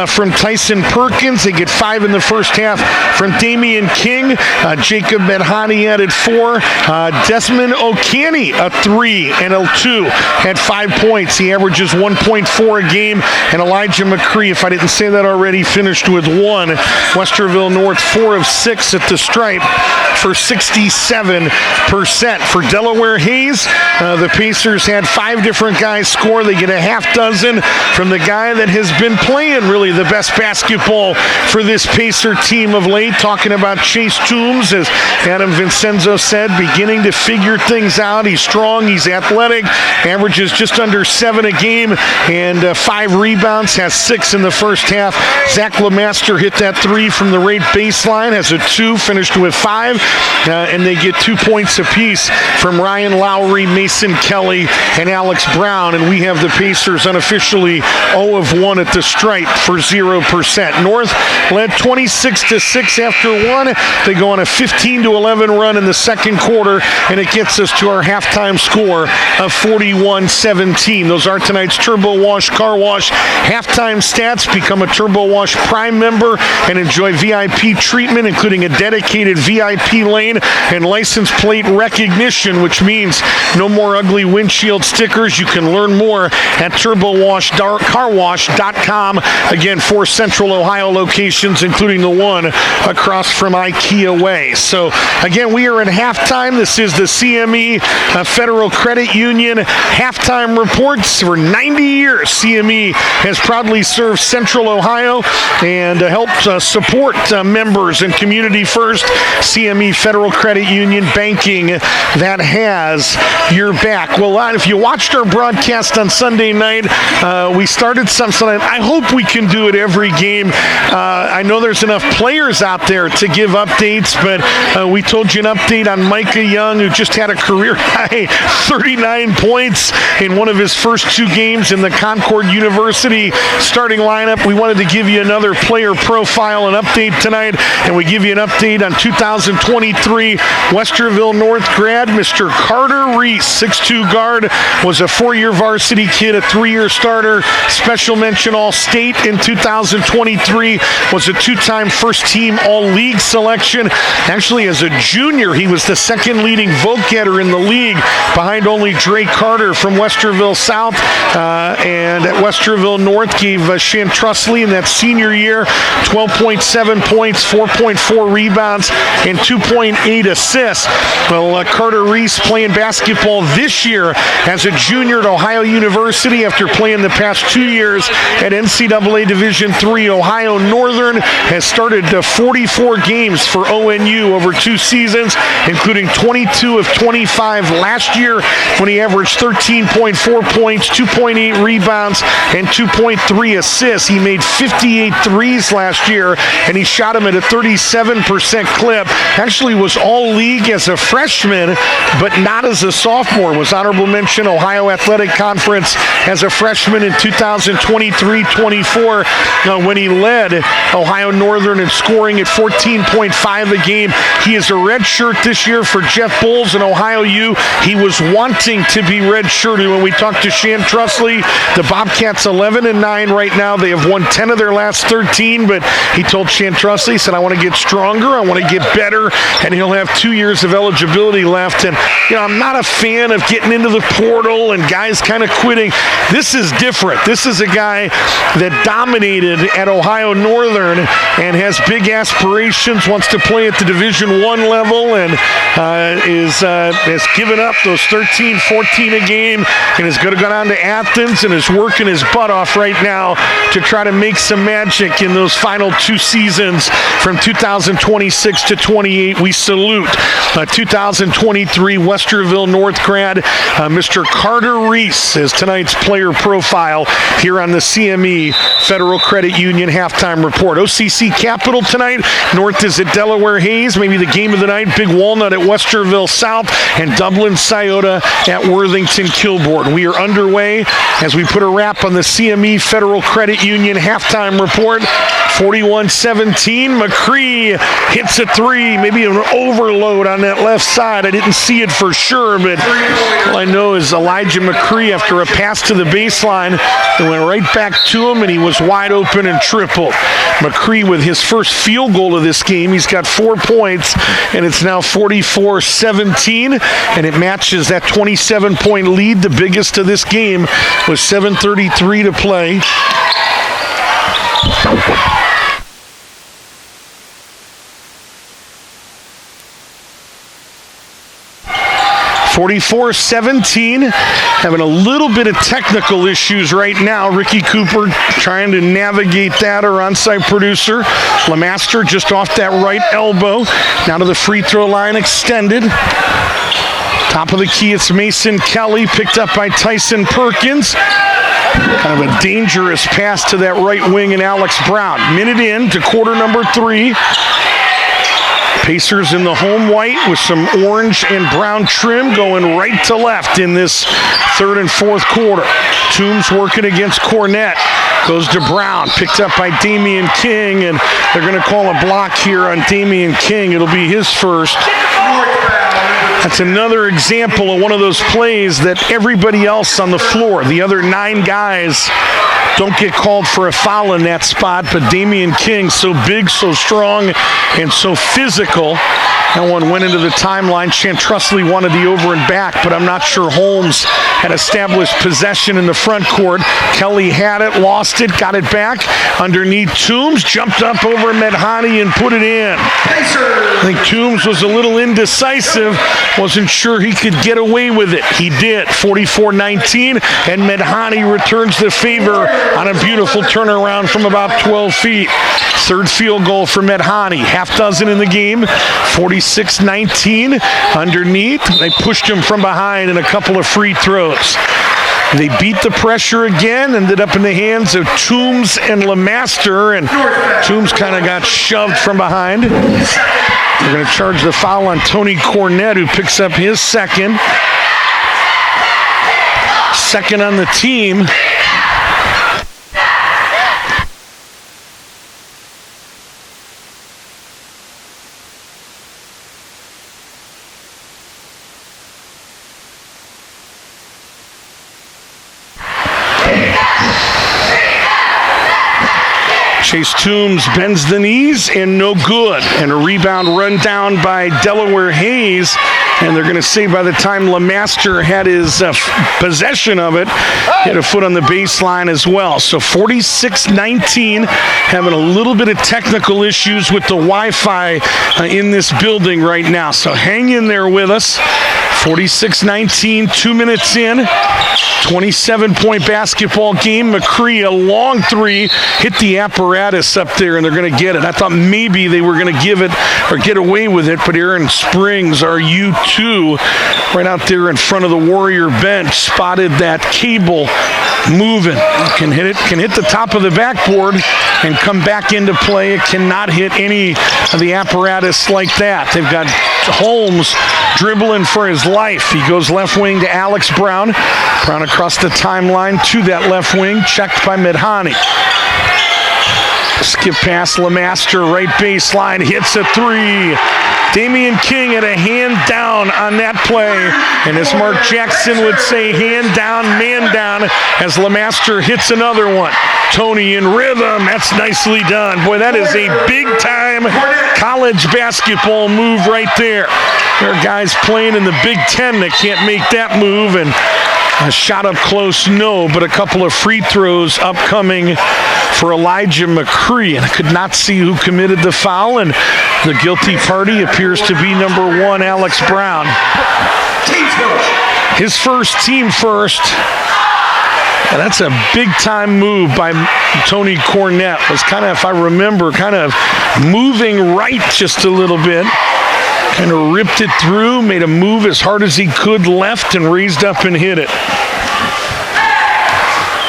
from Tyson Perkins. They get 5 in the first half from Damian King. Jacob Medhani added 4. Desmond O'Canny, a 3 and a 2, had 5 points. He averages 1.4 a game. And Elijah McCree, if I didn't say that already, finished with 1. Westerville North, 4 of 6 at the stripe for 67%. For Delaware Hayes, the Pacers had 5 different guys score. They get a half dozen from the guy that has been playing really the best basketball for this Pacer team of late. Talking about Chase Toombs, as Adam Vincenzo said, beginning to figure things out. He's strong, he's athletic, averages just under 7 a game, and 5 rebounds, has 6 in the first half. Zach Lemaster hit that 3 from the right baseline, has a 2, finished with 5, and they get 2 points apiece from Ryan Lowry, Mason Kelly, and Alex Brown, and we have the Pacers unofficially 0 of 1 at the stripe for 0%. North led 26-6 after 1. They go on a 15-11 run in the second quarter, and it gets us to our halftime score of 41-17. Those are tonight's Turbo Wash Car Wash halftime stats. Become a Turbo Wash Prime member and enjoy VIP treatment, including a dedicated VIP lane and license plate recognition, which means no more ugly windshield stickers. You can learn more at turbowashcarwash.com. Again, 4 Central Ohio locations, including the one across from IKEA Way. So, again, we are at halftime. This is the CME Federal Credit Union halftime reports. For 90 years, CME has proudly served Central Ohio and helped support members and community first. CME Federal Credit Union, banking that has your back. Well, if you watched our broadcast on Sunday night, we started something. I hope we can do it every game. I know there's enough players out there to give updates, but we told you an update on Micah Young, who just had a career high 39 points in one of his first 2 games in the Concord University starting lineup. We wanted to give you another player profile and update tonight, and we give you an update on 2023 Westerville North grad, Mr. Carter Reese, 6'2" guard, was a 4-year varsity kid, a 3-year starter, special mention All-State in 2023, was a 2-time first-team all-league selection. Actually, as a junior, he was the second leading vote getter in the league, behind only Dre Carter from Westerville South, and at Westerville North gave Shan Trustley in that senior year 12.7 points, 4.4 rebounds, and 2.8 assists. Well, Carter Reese playing basketball this year as a junior at Ohio University after playing the past 2 years at NCAA Division III. Ohio Northern has started 44 games for ONU over 2 seasons, including 22 of 25 last year when he averaged 13.4 points, 2.8 rebounds, and 2.3 assists. He made 58 threes last year, and he shot them at a 37% clip. Actually was all league as a freshman, but not as a sophomore. Was honorable mention Ohio Athletic Conference as a freshman in 2023-24 when he led Ohio Northern in scoring at 14.5 a game. He is a red shirt this year for Jeff Bowles in Ohio U. He was wanting to be red-shirted. When we talked to Shan Trustley, the Bobcats 11-9 right now. They have won 10 of their last 13, but he told Shan Trustley, he said, I want to get stronger, I want to get better, and he'll have 2 years of eligibility left. And, I'm not a fan of getting into the portal and guys kind of quitting. This is different. This is a guy that dominated at Ohio Northern and has big aspirations, wants to play at the Division I level, and has given up those 13, 14 a game, and is going to go down to Athens and is working his butt off right now to try to make some magic in those final 2 seasons from 2026 to 28. We salute 2023 Westerville North grad, Mr. Carter Reese, as tonight's player profile here on the CME Federal Credit Union halftime report. OCC Capital tonight. North is at Delaware Hayes, maybe the game of the night. Big Walnut at Westerville South, and Dublin Scioto at Worthington Kilbourne. We are underway as we put a wrap on the CME Federal Credit Union halftime report. 41-17. McCree hits a 3, maybe an overload on that left side. I didn't see it for sure, but all I know is Elijah McCree, after a pass to the baseline, it went right back to him, and he was wide open and tripled. McCree with his first field goal of this game. He's got 4 points, and it's now 44-17, and it matches that 27-point lead. The biggest of this game was 7:33 to play. 44-17, having a little bit of technical issues right now. Ricky Cooper trying to navigate that, our on-site producer. Lemaster just off that right elbow. Now to the free throw line extended. Top of the key, it's Mason Kelly, picked up by Tyson Perkins. Kind of a dangerous pass to that right wing and Alex Brown. Minute in to quarter number 3. Pacers in the home white with some orange and brown trim going right to left in this third and fourth quarter. Toombs working against Cornett. Goes to Brown, picked up by Damian King, and they're going to call a block here on Damian King. It'll be his first. That's another example of one of those plays that everybody else on the floor, the other 9 guys, don't get called for a foul in that spot, but Damian King, so big, so strong, and so physical. That one went into the timeline. Trustley wanted the over and back, but I'm not sure Holmes had established possession in the front court. Kelly had it, lost it, got it back. Underneath Toombs, jumped up over Medhani and put it in. I think Toombs was a little indecisive. Wasn't sure he could get away with it. He did. 44-19, and Medhani returns the favor on a beautiful turnaround from about 12 feet. Third field goal for Medhani. Half dozen in the game. 46-19 underneath. They pushed him from behind in a couple of free throws. They beat the pressure again, ended up in the hands of Toombs and Lemaster, and Toombs kind of got shoved from behind. They're going to charge the foul on Tony Cornett, who picks up his second. Second on the team. Chase Toombs bends the knees and no good. And a rebound run down by Delaware Hayes. And they're going to say by the time LeMaster had his possession of it, he had a foot on the baseline as well. So 46-19, having a little bit of technical issues with the Wi-Fi in this building right now. So hang in there with us. 46-19, 2 minutes in. 27-point basketball game. McCree, a long three, hit the apparatus up there, and they're going to get it. I thought maybe they were going to give it or get away with it, but Aaron Springs, our U2, right out there in front of the Warrior bench, spotted that cable moving. Can hit the top of the backboard and come back into play. It cannot hit any of the apparatus like that. They've got Holmes dribbling for his life. He goes left wing to Alex Brown. Brown across the timeline to that left wing, checked by Midhani. Skip past LeMaster, right baseline, hits a three. Damian King had a hand down on that play, and as Mark Jackson would say, hand down, man down, as LeMaster hits another one. Tony in rhythm, that's nicely done. Boy, that is a big-time college basketball move right there. There are guys playing in the Big Ten that can't make that move, and a shot up close, no, but a couple of free throws upcoming for Elijah McCree. And I could not see who committed the foul, and the guilty party appears to be number one, Alex Brown. His first, team first. And that's a big-time move by Tony Cornett. Was kind of, if I remember, kind of moving right just a little bit. Kind of ripped it through, made a move as hard as he could left, and raised up and hit it.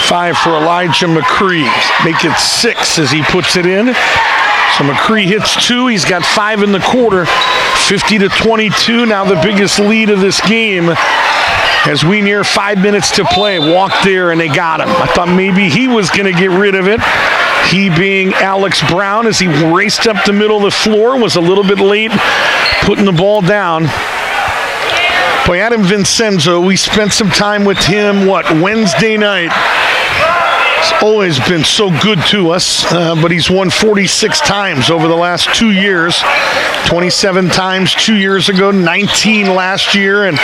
5 for Elijah McCree. Make it 6 as he puts it in. So McCree hits 2. He's got 5 in the quarter. 50-22. Now the biggest lead of this game as we near 5 minutes to play. Walked there and they got him. I thought maybe he was going to get rid of it. He being Alex Brown, as he raced up the middle of the floor, was a little bit late putting the ball down. Boy, Adam Vincenzo, we spent some time with him, Wednesday night. He's always been so good to us, but he's won 46 times over the last 2 years. 27 times 2 years ago, 19 last year, and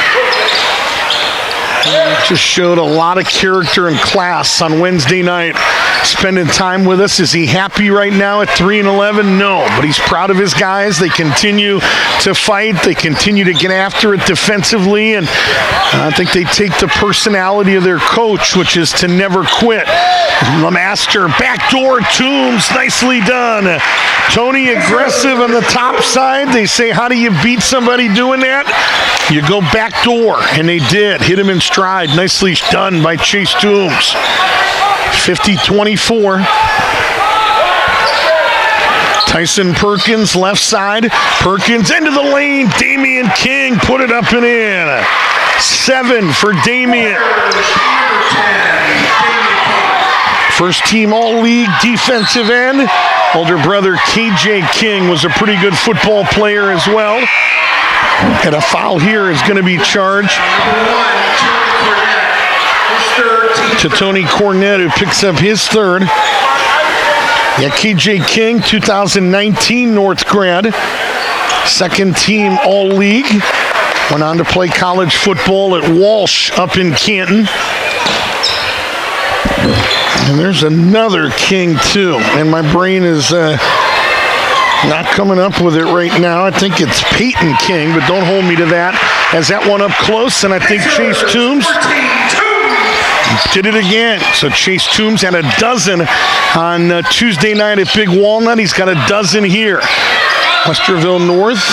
just showed a lot of character and class on Wednesday night. Spending time with us. Is he happy right now at 3-11? No, but he's proud of his guys. They continue to fight. They continue to get after it defensively, and I think they take the personality of their coach, which is to never quit. LeMaster, backdoor, Toombs, nicely done. Tony aggressive on the top side. They say, how do you beat somebody doing that? You go backdoor, and they did. Hit him in stride. Nicely done by Chase Toombs. 50-24. Tyson Perkins, left side. Perkins into the lane. Damian King put it up and in. 7 for Damian. First team all-league defensive end. Older brother KJ King was a pretty good football player as well. And a foul here is going to be charged to Tony Cornett, who picks up his third. Yeah, KJ King, 2019 North grad. Second team all-league. Went on to play college football at Walsh up in Canton. And there's another King, too. And my brain is not coming up with it right now. I think it's Peyton King, but don't hold me to that. Has that one up close, and I think Chase Toombs did it again. So Chase Toombs had a dozen on Tuesday night at Big Walnut. He's got a dozen here. Westerville North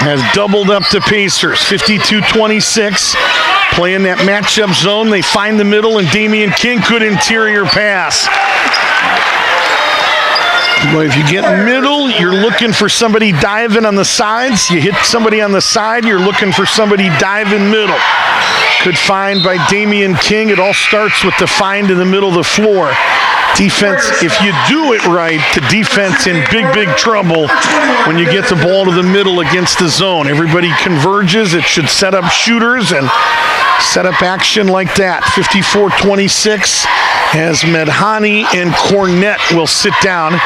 has doubled up the Pacers, 52-26. Playing that matchup zone. They find the middle, and Damian King could interior pass. But if you get middle, you're looking for somebody diving on the sides. You hit somebody on the side, you're looking for somebody diving middle. Good find by Damian King. It all starts with the find in the middle of the floor. Defense, if you do it right, the defense in big trouble when you get the ball to the middle against the zone. Everybody converges. It should set up shooters, and set up action like that. 54-26 as Medhani and Cornett will sit down.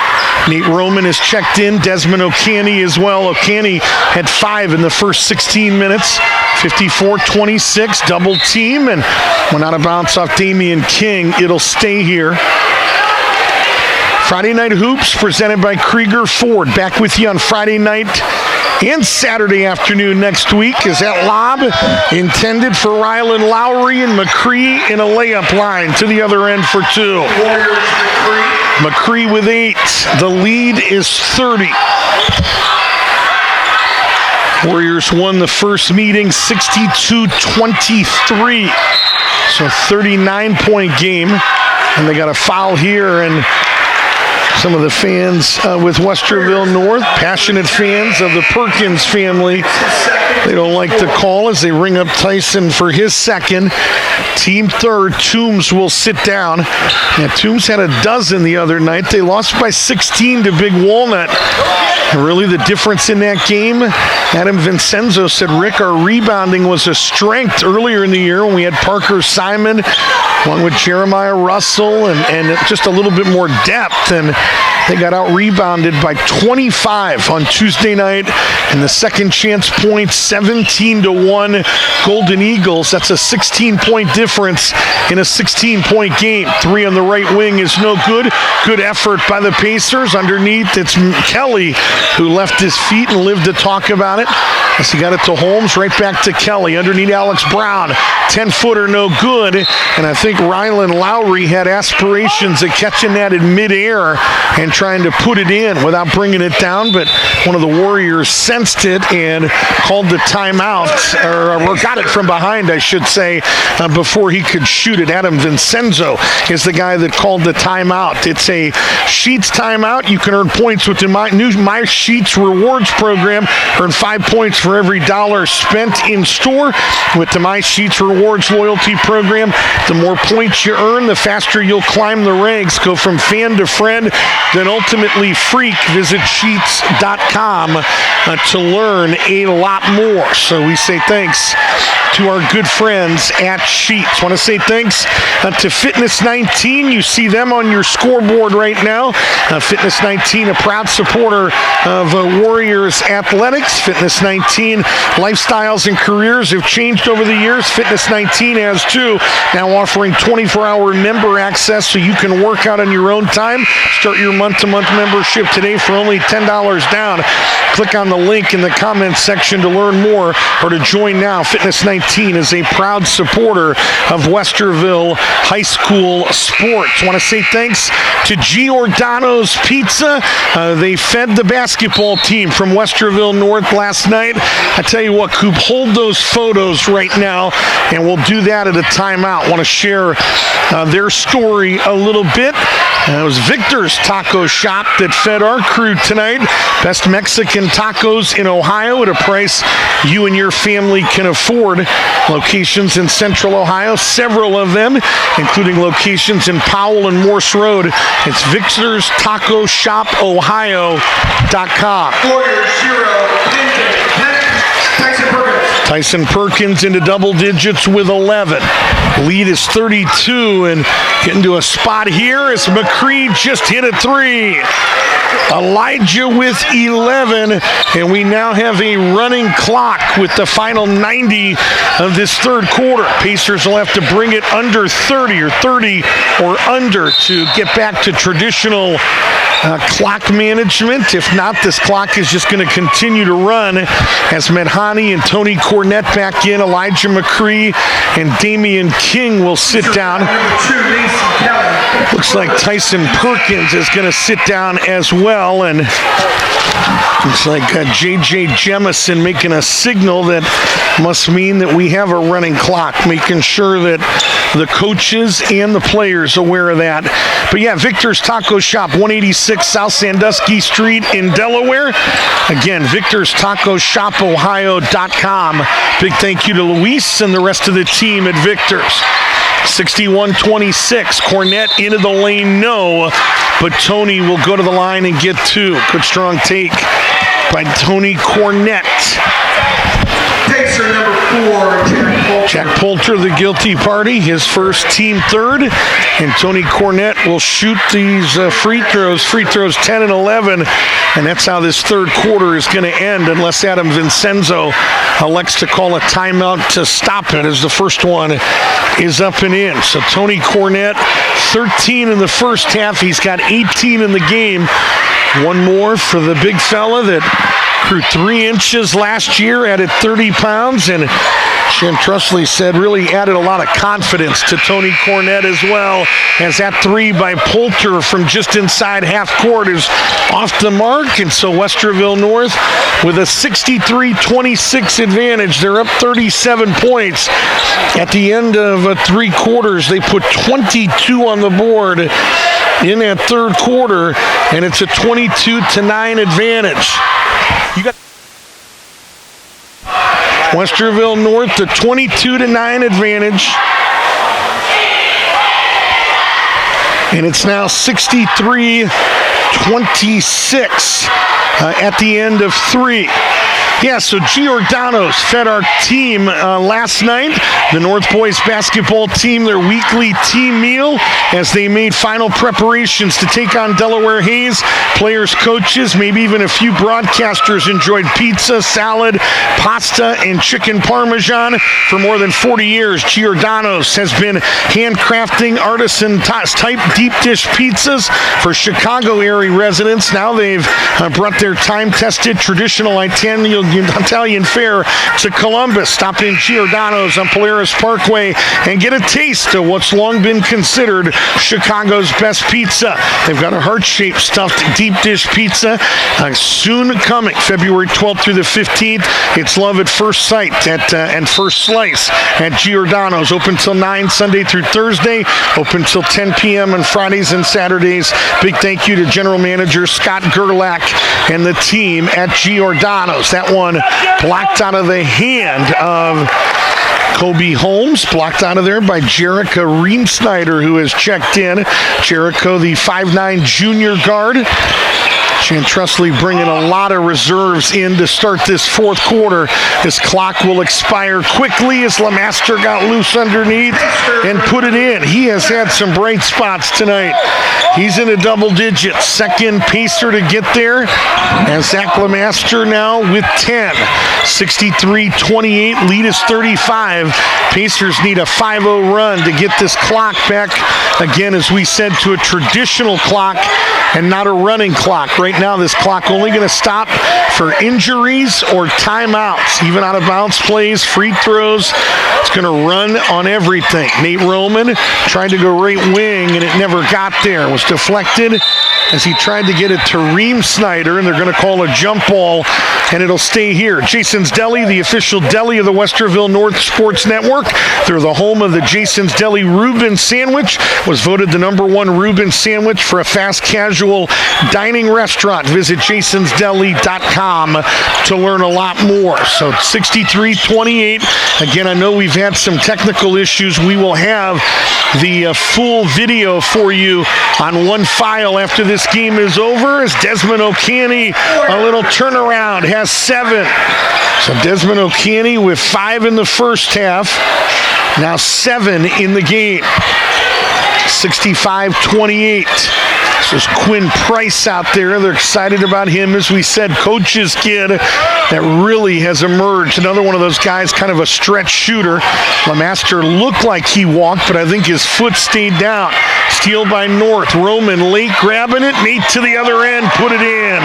Nate Roman is checked in. Desmond O'Canny as well. O'Canny had 5 in the first 16 minutes. 54-26, double team, and went out of bounds off Damian King. It'll stay here. Friday Night Hoops presented by Krieger Ford. Back with you on Friday night and Saturday afternoon next week. Is that lob intended for Rylan Lowry, and McCree in a layup line to the other end for 2. McCree with 8. The lead is 30. Warriors won the first meeting 62-23. So 39-point game. And they got a foul here, and some of the fans with Westerville North, passionate fans of the Perkins family, they don't like the call as they ring up Tyson for his second. Team third, Toombs will sit down. Yeah, Toombs had a dozen the other night. They lost by 16 to Big Walnut. And really the difference in that game, Adam Vincenzo said, Rick, our rebounding was a strength earlier in the year when we had Parker Simon, along with Jeremiah Russell, and just a little bit more depth. And they got out-rebounded by 25 on Tuesday night. And the second chance points, 17-1 Golden Eagles. That's a 16-point difference in a 16-point game. 3 on the right wing is no good. Good effort by the Pacers. Underneath, it's Kelly who left his feet and lived to talk about it. As he got it to Holmes, right back to Kelly. Underneath Alex Brown. 10-footer, no good. And I think Rylan Lowry had aspirations of catching that in midair and trying to put it in without bringing it down. But one of the Warriors sensed it and called the timeout, or got it from behind, I should say, before he could shoot it. Adam Vincenzo is the guy that called the timeout. It's a Sheets timeout. You can earn points within my new My Sheets rewards program. Earn 5 points for every $1 spent in store with the My Sheets rewards loyalty program. The more points you earn, the faster you'll climb the ranks. Go from fan to friend, then ultimately freak. Visit Sheets.com to learn a lot more. So we say thanks to our good friends at Sheets. Want to say thanks to Fitness 19. You see them on your scoreboard right now. Fitness 19, a proud supporter of Warriors athletics. Fitness 19 lifestyles and careers have changed over the years. Fitness 19 has too. Now offering 24-hour member access so you can work out on your own time. Start your month-to-month membership today for only $10 down. Click on the link in the comments section to learn more or to join now. Fitness 19 is a proud supporter of Westerville High School sports. Want to say thanks to Giordano's Pizza. They fed the basketball team from Westerville North last night. I tell you what, Coop, hold those photos right now, and we'll do that at a timeout. Want to share their story a little bit. It was Victor's Taco Shop that fed our crew tonight. Best Mexican tacos in Ohio at a price you and your family can afford. Locations in Central Ohio, several of them, including locations in Powell and Morse Road. It's Victor's Taco Shop, Ohio.com. Warriors 0, Tyson Perkins into double digits with 11. Lead is 32, and getting to a spot here as McCree just hit a 3. Elijah with 11, and we now have a running clock with the final 90 of this third quarter. Pacers will have to bring it under 30 or under to get back to traditional clock management. If not, this clock is just going to continue to run as Medhani and Tony Cornett back in. Elijah McCree and Damian King will sit down. Looks like Tyson Perkins is going to sit down as well, and looks like J.J. Jemison making a signal that must mean that we have a running clock, making sure that the coaches and the players are aware of that. But yeah, Victor's Taco Shop, 186 South Sandusky Street in Delaware. Again, Victor's Taco Shop, Ohio.com. Big thank you to Luis and the rest of the team at Victor's. 61-26. Cornett into the lane, no. But Tony will go to the line and get 2. Good strong take by Tony Cornett. Pacer number 4, Jack Bolton. Jack Poulter, the guilty party, his first team third. And Tony Cornett will shoot these free throws 10 and 11. And that's how this third quarter is going to end unless Adam Vincenzo elects to call a timeout to stop it as the first one is up and in. So Tony Cornett, 13 in the first half. He's got 18 in the game. One more for the big fella that grew 3 inches last year, added 30 pounds, and Shan Trusley said really added a lot of confidence to Tony Cornett as well, as that three by Poulter from just inside half court is off the mark. And so Westerville North with a 63-26 advantage. They're up 37 points. At the end of 3 quarters, they put 22 on the board in that third quarter, and it's a 22-9 advantage. You got Westerville North, the 22-9 advantage. And it's now 63-26 at the end of 3. Yeah, so Giordano's fed our team last night. The North Boys basketball team, their weekly team meal, as they made final preparations to take on Delaware Hayes. Players, coaches, maybe even a few broadcasters enjoyed pizza, salad, pasta, and chicken parmesan. For more than 40 years, Giordano's has been handcrafting artisan-type deep dish pizzas for Chicago area residents. Now they've brought their time-tested traditional Italian fare to Columbus. Stop in Giordano's on Polaris Parkway and get a taste of what's long been considered Chicago's best pizza. They've got a heart-shaped stuffed deep dish pizza soon coming, February 12th through the 15th. It's love at first sight and first slice at Giordano's. Open till 9 Sunday through Thursday. Open till 10 p.m. on Fridays and Saturdays. Big thank you to General Manager Scott Gerlach and the team at Giordano's. That one blocked out of the hand of Kobe Holmes, blocked out of there by Jericho Reemsnyder, who has checked in. Jericho, the 5'9" junior guard. Shan Trusley bringing a lot of reserves in to start this fourth quarter. This clock will expire quickly as LeMaster got loose underneath and put it in. He has had some bright spots tonight. He's in the double digits. Second Pacer to get there, and Zach LeMaster now with 10. 63-28, lead is 35. Pacers need a 5-0 run to get this clock back, again, as we said, to a traditional clock and not a running clock. Right now, this clock only going to stop for injuries or timeouts, even out of bounds plays, free throws. It's going to run on everything. Nate Roman tried to go right wing, and it never got there. It was deflected as he tried to get it to Reemsnyder, and they're going to call a jump ball, and it'll stay here. Jason's Deli, the official deli of the Westerville North Sports Network. They're the home of the Jason's Deli Reuben sandwich. Was voted the #1 Reuben sandwich for a fast casual dining restaurant. Visit jasonsdeli.com to learn a lot more. So 63-28. Again, I know we've had some technical issues. We will have the full video for you on one file after this game is over, as Desmond O'Canny, a little turnaround, has 7. So Desmond O'Canny with 5 in the first half, now 7 in the game. 65-28. This is Quinn Price out there. They're excited about him, as we said, coach's kid that really has emerged. Another one of those guys, kind of a stretch shooter. LeMaster looked like he walked, but I think his foot stayed down. Steal by North. Roman late grabbing it. Nate to the other end, put it in.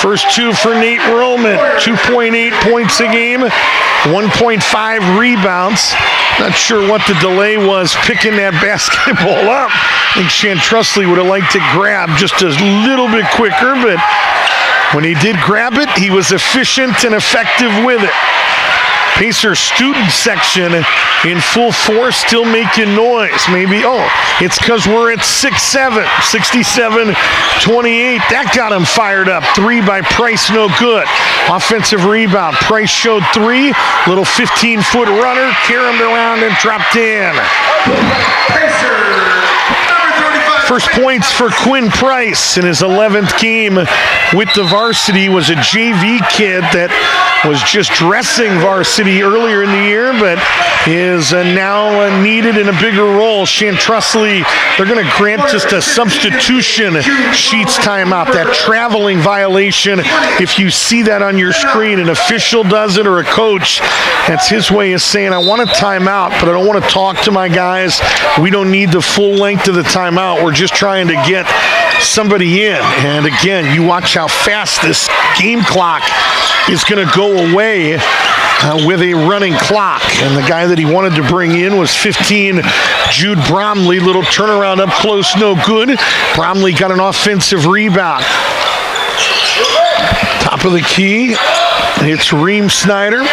First 2 for Nate Roman. 2.8 points a game, 1.5 rebounds. Not sure what the delay was picking that basketball up. I think Shan Trusley would have liked to grab just a little bit quicker, but when he did grab it, he was efficient and effective with it. Pacer student section in full force, still making noise. Maybe, it's because we're at 6-7, 67-28. That got him fired up. 3 by Price, no good. Offensive rebound. Price showed 3. Little 15-foot runner, carried around and dropped in. First points for Quinn Price in his 11th game with the varsity. Was a JV kid that was just dressing varsity earlier in the year, but is now needed in a bigger role. Chantrussley, they're going to grant just a substitution sheets timeout, that traveling violation. If you see that on your screen, an official does it or a coach, that's his way of saying, I want a timeout, but I don't want to talk to my guys. We don't need the full length of the timeout. We're just trying to get somebody in. And again, you watch how fast this game clock is going to go away with a running clock. And the guy that he wanted to bring in was 15, Jude Bromley. Little turnaround up close, no good. Bromley got an offensive rebound. Top of the key, it's Reem Snyder.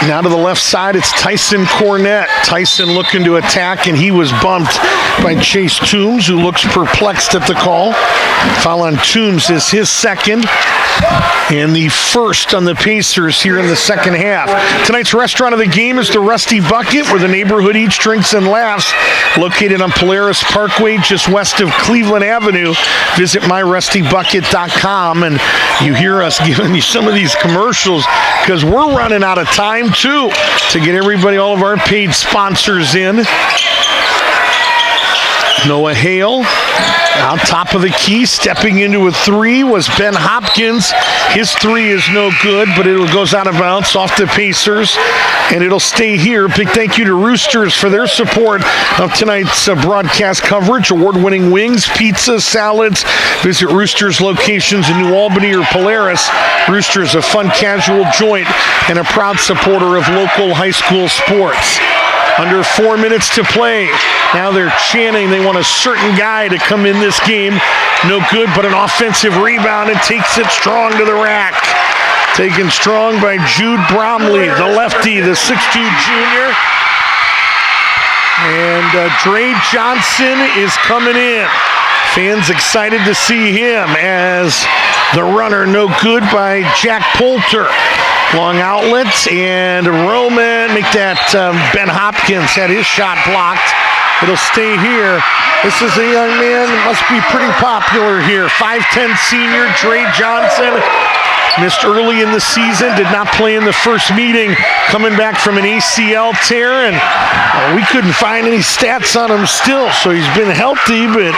Now to the left side, it's Tyson Cornett. Tyson looking to attack, and he was bumped by Chase Toombs, who looks perplexed at the call. Foul on Toombs is his second, and the first on the Pacers here in the second half. Tonight's restaurant of the game is the Rusty Bucket, where the neighborhood eats, drinks, and laughs. Located on Polaris Parkway, just west of Cleveland Avenue. Visit myrustybucket.com, and you hear us giving you some of these commercials because we're running out of time too to get everybody, all of our paid sponsors in. Noah Hale out top of the key, stepping into a three was Ben Hopkins. His three is no good, but it goes out of bounds off the Pacers, and it'll stay here. Big thank you to Roosters for their support of tonight's broadcast coverage. Award-winning wings, pizza, salads. Visit Roosters locations in New Albany or Polaris. Roosters, a fun casual joint and a proud supporter of local high school sports. Under 4 minutes to play. Now they're chanting they want a certain guy to come in this game. No good, but an offensive rebound and takes it strong to the rack. Taken strong by Jude Bromley, the lefty, the 6'2 junior. And Dre Johnson is coming in. Fans excited to see him as the runner, no good by Jack Poulter. Long outlets, and Roman, make that Ben Hopkins had his shot blocked. It'll stay here. This is a young man, must be pretty popular here. 5'10 senior, Dre Johnson. Missed early in the season, did not play in the first meeting, coming back from an ACL tear, and we couldn't find any stats on him still, so he's been healthy, but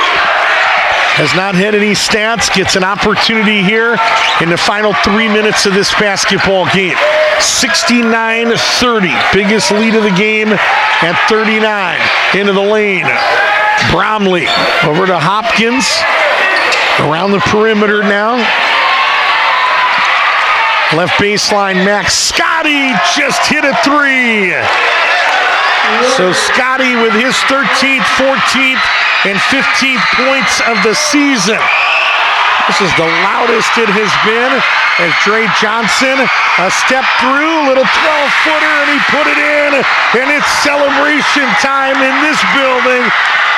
has not had any stats. Gets an opportunity here in the final 3 minutes of this basketball game. 69-30, biggest lead of the game at 39. Into the lane, Bromley over to Hopkins, around the perimeter now. Left baseline, Max Scotty just hit a three. So Scotty with his 13th, 14th, and 15th points of the season. This is the loudest it has been as Dre Johnson a step through, little 12-footer, and he put it in, and it's celebration time in this building.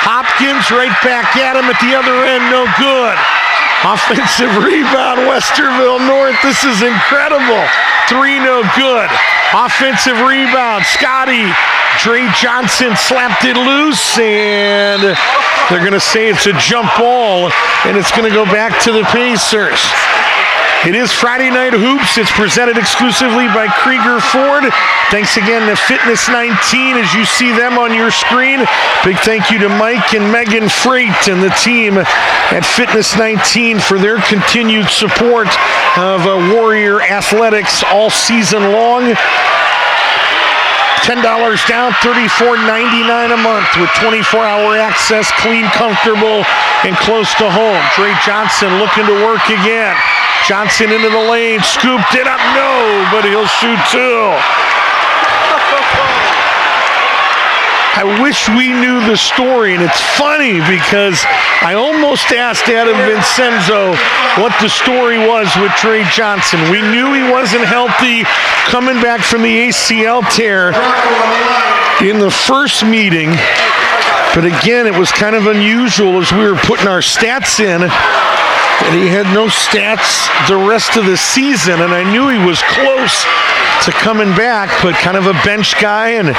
Hopkins right back at him at the other end, no good. Offensive rebound, Westerville North. This is incredible. Three, no good. Offensive rebound, Scotty. Dre Johnson slapped it loose, and they're going to say it's a jump ball, and it's going to go back to the Pacers. It is Friday Night Hoops. It's presented exclusively by Krieger Ford. Thanks again to Fitness 19 as you see them on your screen. Big thank you to Mike and Megan Freight and the team at Fitness 19 for their continued support of Warrior Athletics all season long. $10 down, $34.99 a month with 24-hour access, clean, comfortable, and close to home. Dre Johnson looking to work again. Johnson into the lane, scooped it up, no, but he'll shoot two. I wish we knew the story, and it's funny because I almost asked Adam Vincenzo what the story was with Dre Johnson. We knew he wasn't healthy coming back from the ACL tear in the first meeting, but again, it was kind of unusual as we were putting our stats in, and he had no stats the rest of the season, and I knew he was close to coming back, but kind of a bench guy, and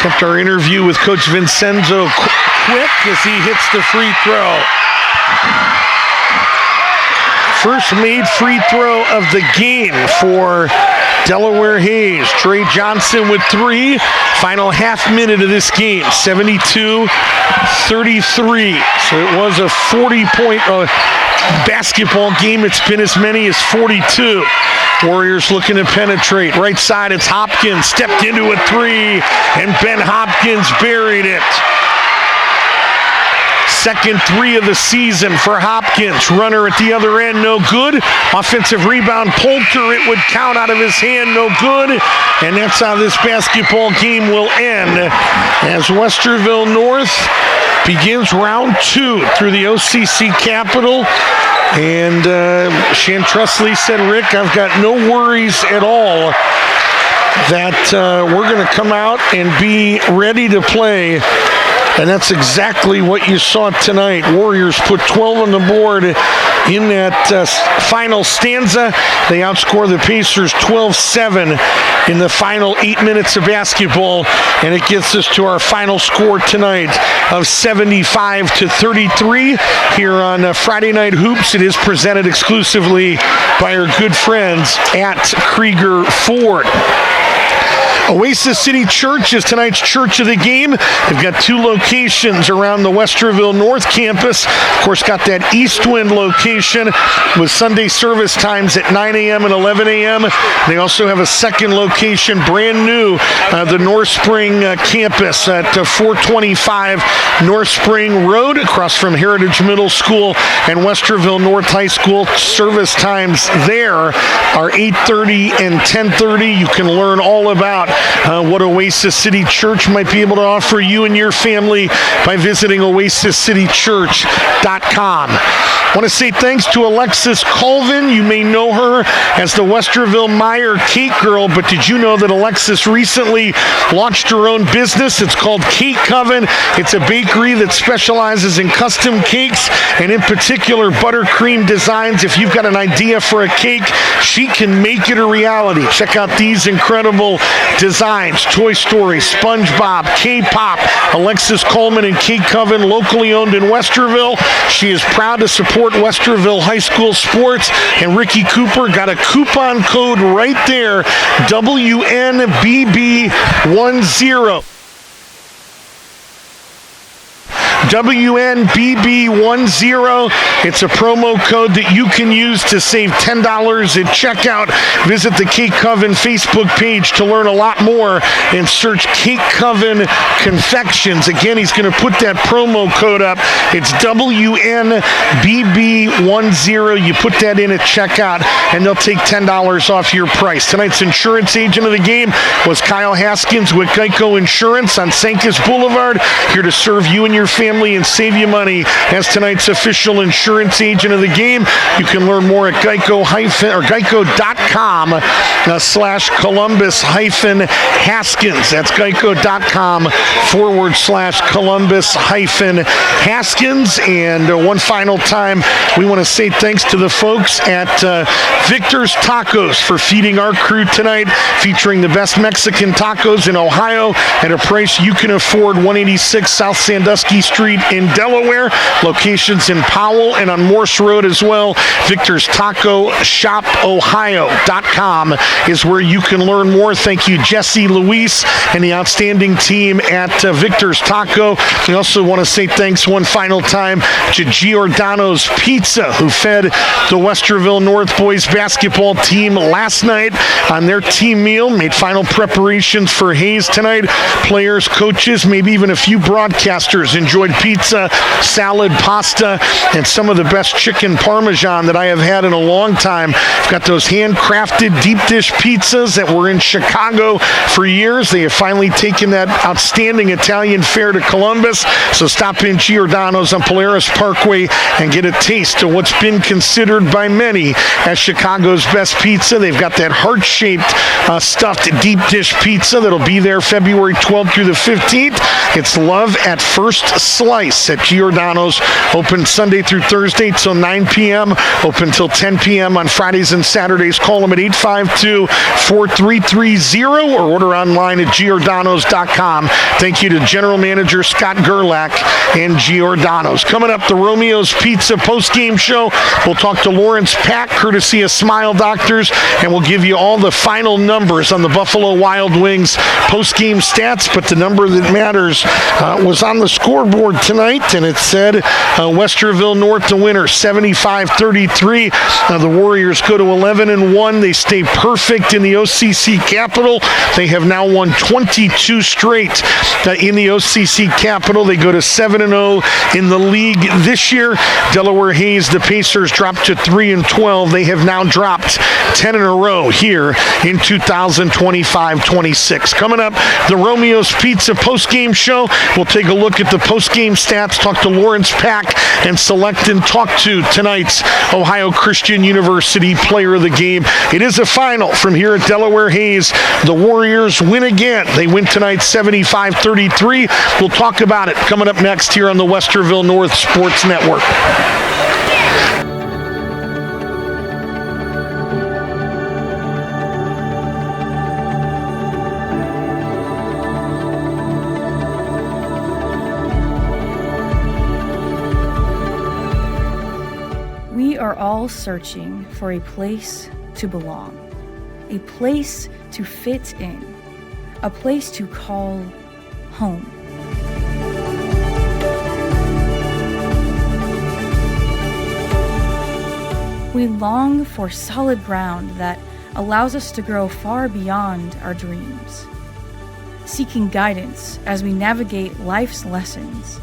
kept our interview with Coach Vincenzo quick as he hits the free throw. First made free throw of the game for Delaware Hayes. Trey Johnson with 3. Final half minute of this game, 72-33. So it was a 40-point basketball game. It's been as many as 42. Warriors looking to penetrate. Right side, it's Hopkins. Stepped into a 3, and Ben Hopkins buried it. Second 3 of the season for Hopkins. Runner at the other end, no good. Offensive rebound, Poulter, it would count out of his hand, no good. And that's how this basketball game will end as Westerville North begins round 2 through the OCC Capitol. And Shan Trusley said, Rick, I've got no worries at all that we're going to come out and be ready to play. And that's exactly what you saw tonight. Warriors put 12 on the board in that final stanza. They outscore the Pacers 12-7 in the final 8 minutes of basketball. And it gets us to our final score tonight of 75-33 here on Friday Night Hoops. It is presented exclusively by our good friends at Krieger Ford. Oasis City Church is tonight's church of the game. They've got 2 locations around the Westerville North campus. Of course, got that Eastwind location with Sunday service times at 9 a.m. and 11 a.m. They also have a second location, brand new, the North Spring campus at 425 North Spring Road, across from Heritage Middle School and Westerville North High School. Service times there are 8:30 and 10:30. You can learn all about what Oasis City Church might be able to offer you and your family by visiting oasiscitychurch.com. I want to say thanks to Alexis Colvin. You may know her as the Westerville Meyer Cake Girl, but did you know that Alexis recently launched her own business? It's called Cake Coven. It's a bakery that specializes in custom cakes and in particular buttercream designs. If you've got an idea for a cake, she can make it a reality. Check out these incredible designs: Toy Story, SpongeBob, K-pop. Alexis Coleman and Cake Coven, locally owned in Westerville. She is proud to support Westerville High School sports, and Ricky Cooper got a coupon code right there, WNBB10. WNBB10. It's a promo code that you can use to save $10 at checkout. Visit the Cake Coven Facebook page to learn a lot more and search Cake Coven Confections. Again, he's going to put that promo code up. It's WNBB10. You put that in at checkout and they'll take $10 off your price. Tonight's insurance agent of the game was Kyle Haskins with Geico Insurance on Sancus Boulevard, here to serve you and your family and save you money as tonight's official insurance agent of the game. You can learn more at geico.com/Columbus-Haskins. That's geico.com/Columbus-Haskins. And one final time, we want to say thanks to the folks at Victor's Tacos for feeding our crew tonight, featuring the best Mexican tacos in Ohio at a price you can afford. 186 South Sandusky Street in Delaware. Locations in Powell and on Morse Road as well. Victor's Taco Shop Ohio.com is where you can learn more. Thank you, Jesse Luis and the outstanding team at Victor's Taco. We also want to say thanks one final time to Giordano's Pizza, who fed the Westerville North boys basketball team last night on their team meal. Made final preparations for Hayes tonight. Players, coaches, maybe even a few broadcasters enjoyed pizza, salad, pasta, and some of the best chicken parmesan that I have had in a long time. I've got those handcrafted deep dish pizzas that were in Chicago for years. They have finally taken that outstanding Italian fare to Columbus. So stop in Giordano's on Polaris Parkway and get a taste of what's been considered by many as Chicago's best pizza. They've got that heart-shaped stuffed deep dish pizza that'll be there February 12th through the 15th. It's love at first slice. Slice at Giordano's. Open Sunday through Thursday till 9 p.m. Open till 10 p.m. on Fridays and Saturdays. Call them at 852-4330 or order online at Giordano's.com. Thank you to General Manager Scott Gerlach and Giordano's. Coming up, the Romeo's Pizza post-game show. We'll talk to Lawrence Pack, courtesy of Smile Doctors, and we'll give you all the final numbers on the Buffalo Wild Wings post-game stats. But the number that matters was on the scoreboard tonight, and it said Westerville North the winner, 75-33. The Warriors go to 11-1. They stay perfect in the OCC Capital. They have now won 22 straight in the OCC Capital. They go to 7-0 in the league this year. Delaware Hayes, the Pacers, dropped to 3-12. They have now dropped 10 in a row here in 2025-26. Coming up, the Romeo's Pizza post-game show. We'll take a look at the post-game stats, talk to Lawrence Pack, and select and talk to tonight's Ohio Christian University Player of the Game. It is a final from here at Delaware Hayes. The Warriors win again. They win tonight 75-33. We'll talk about it coming up next here on the Westerville North Sports Network. We are all searching for a place to belong, a place to fit in, a place to call home. We long for solid ground that allows us to grow far beyond our dreams, seeking guidance as we navigate life's lessons.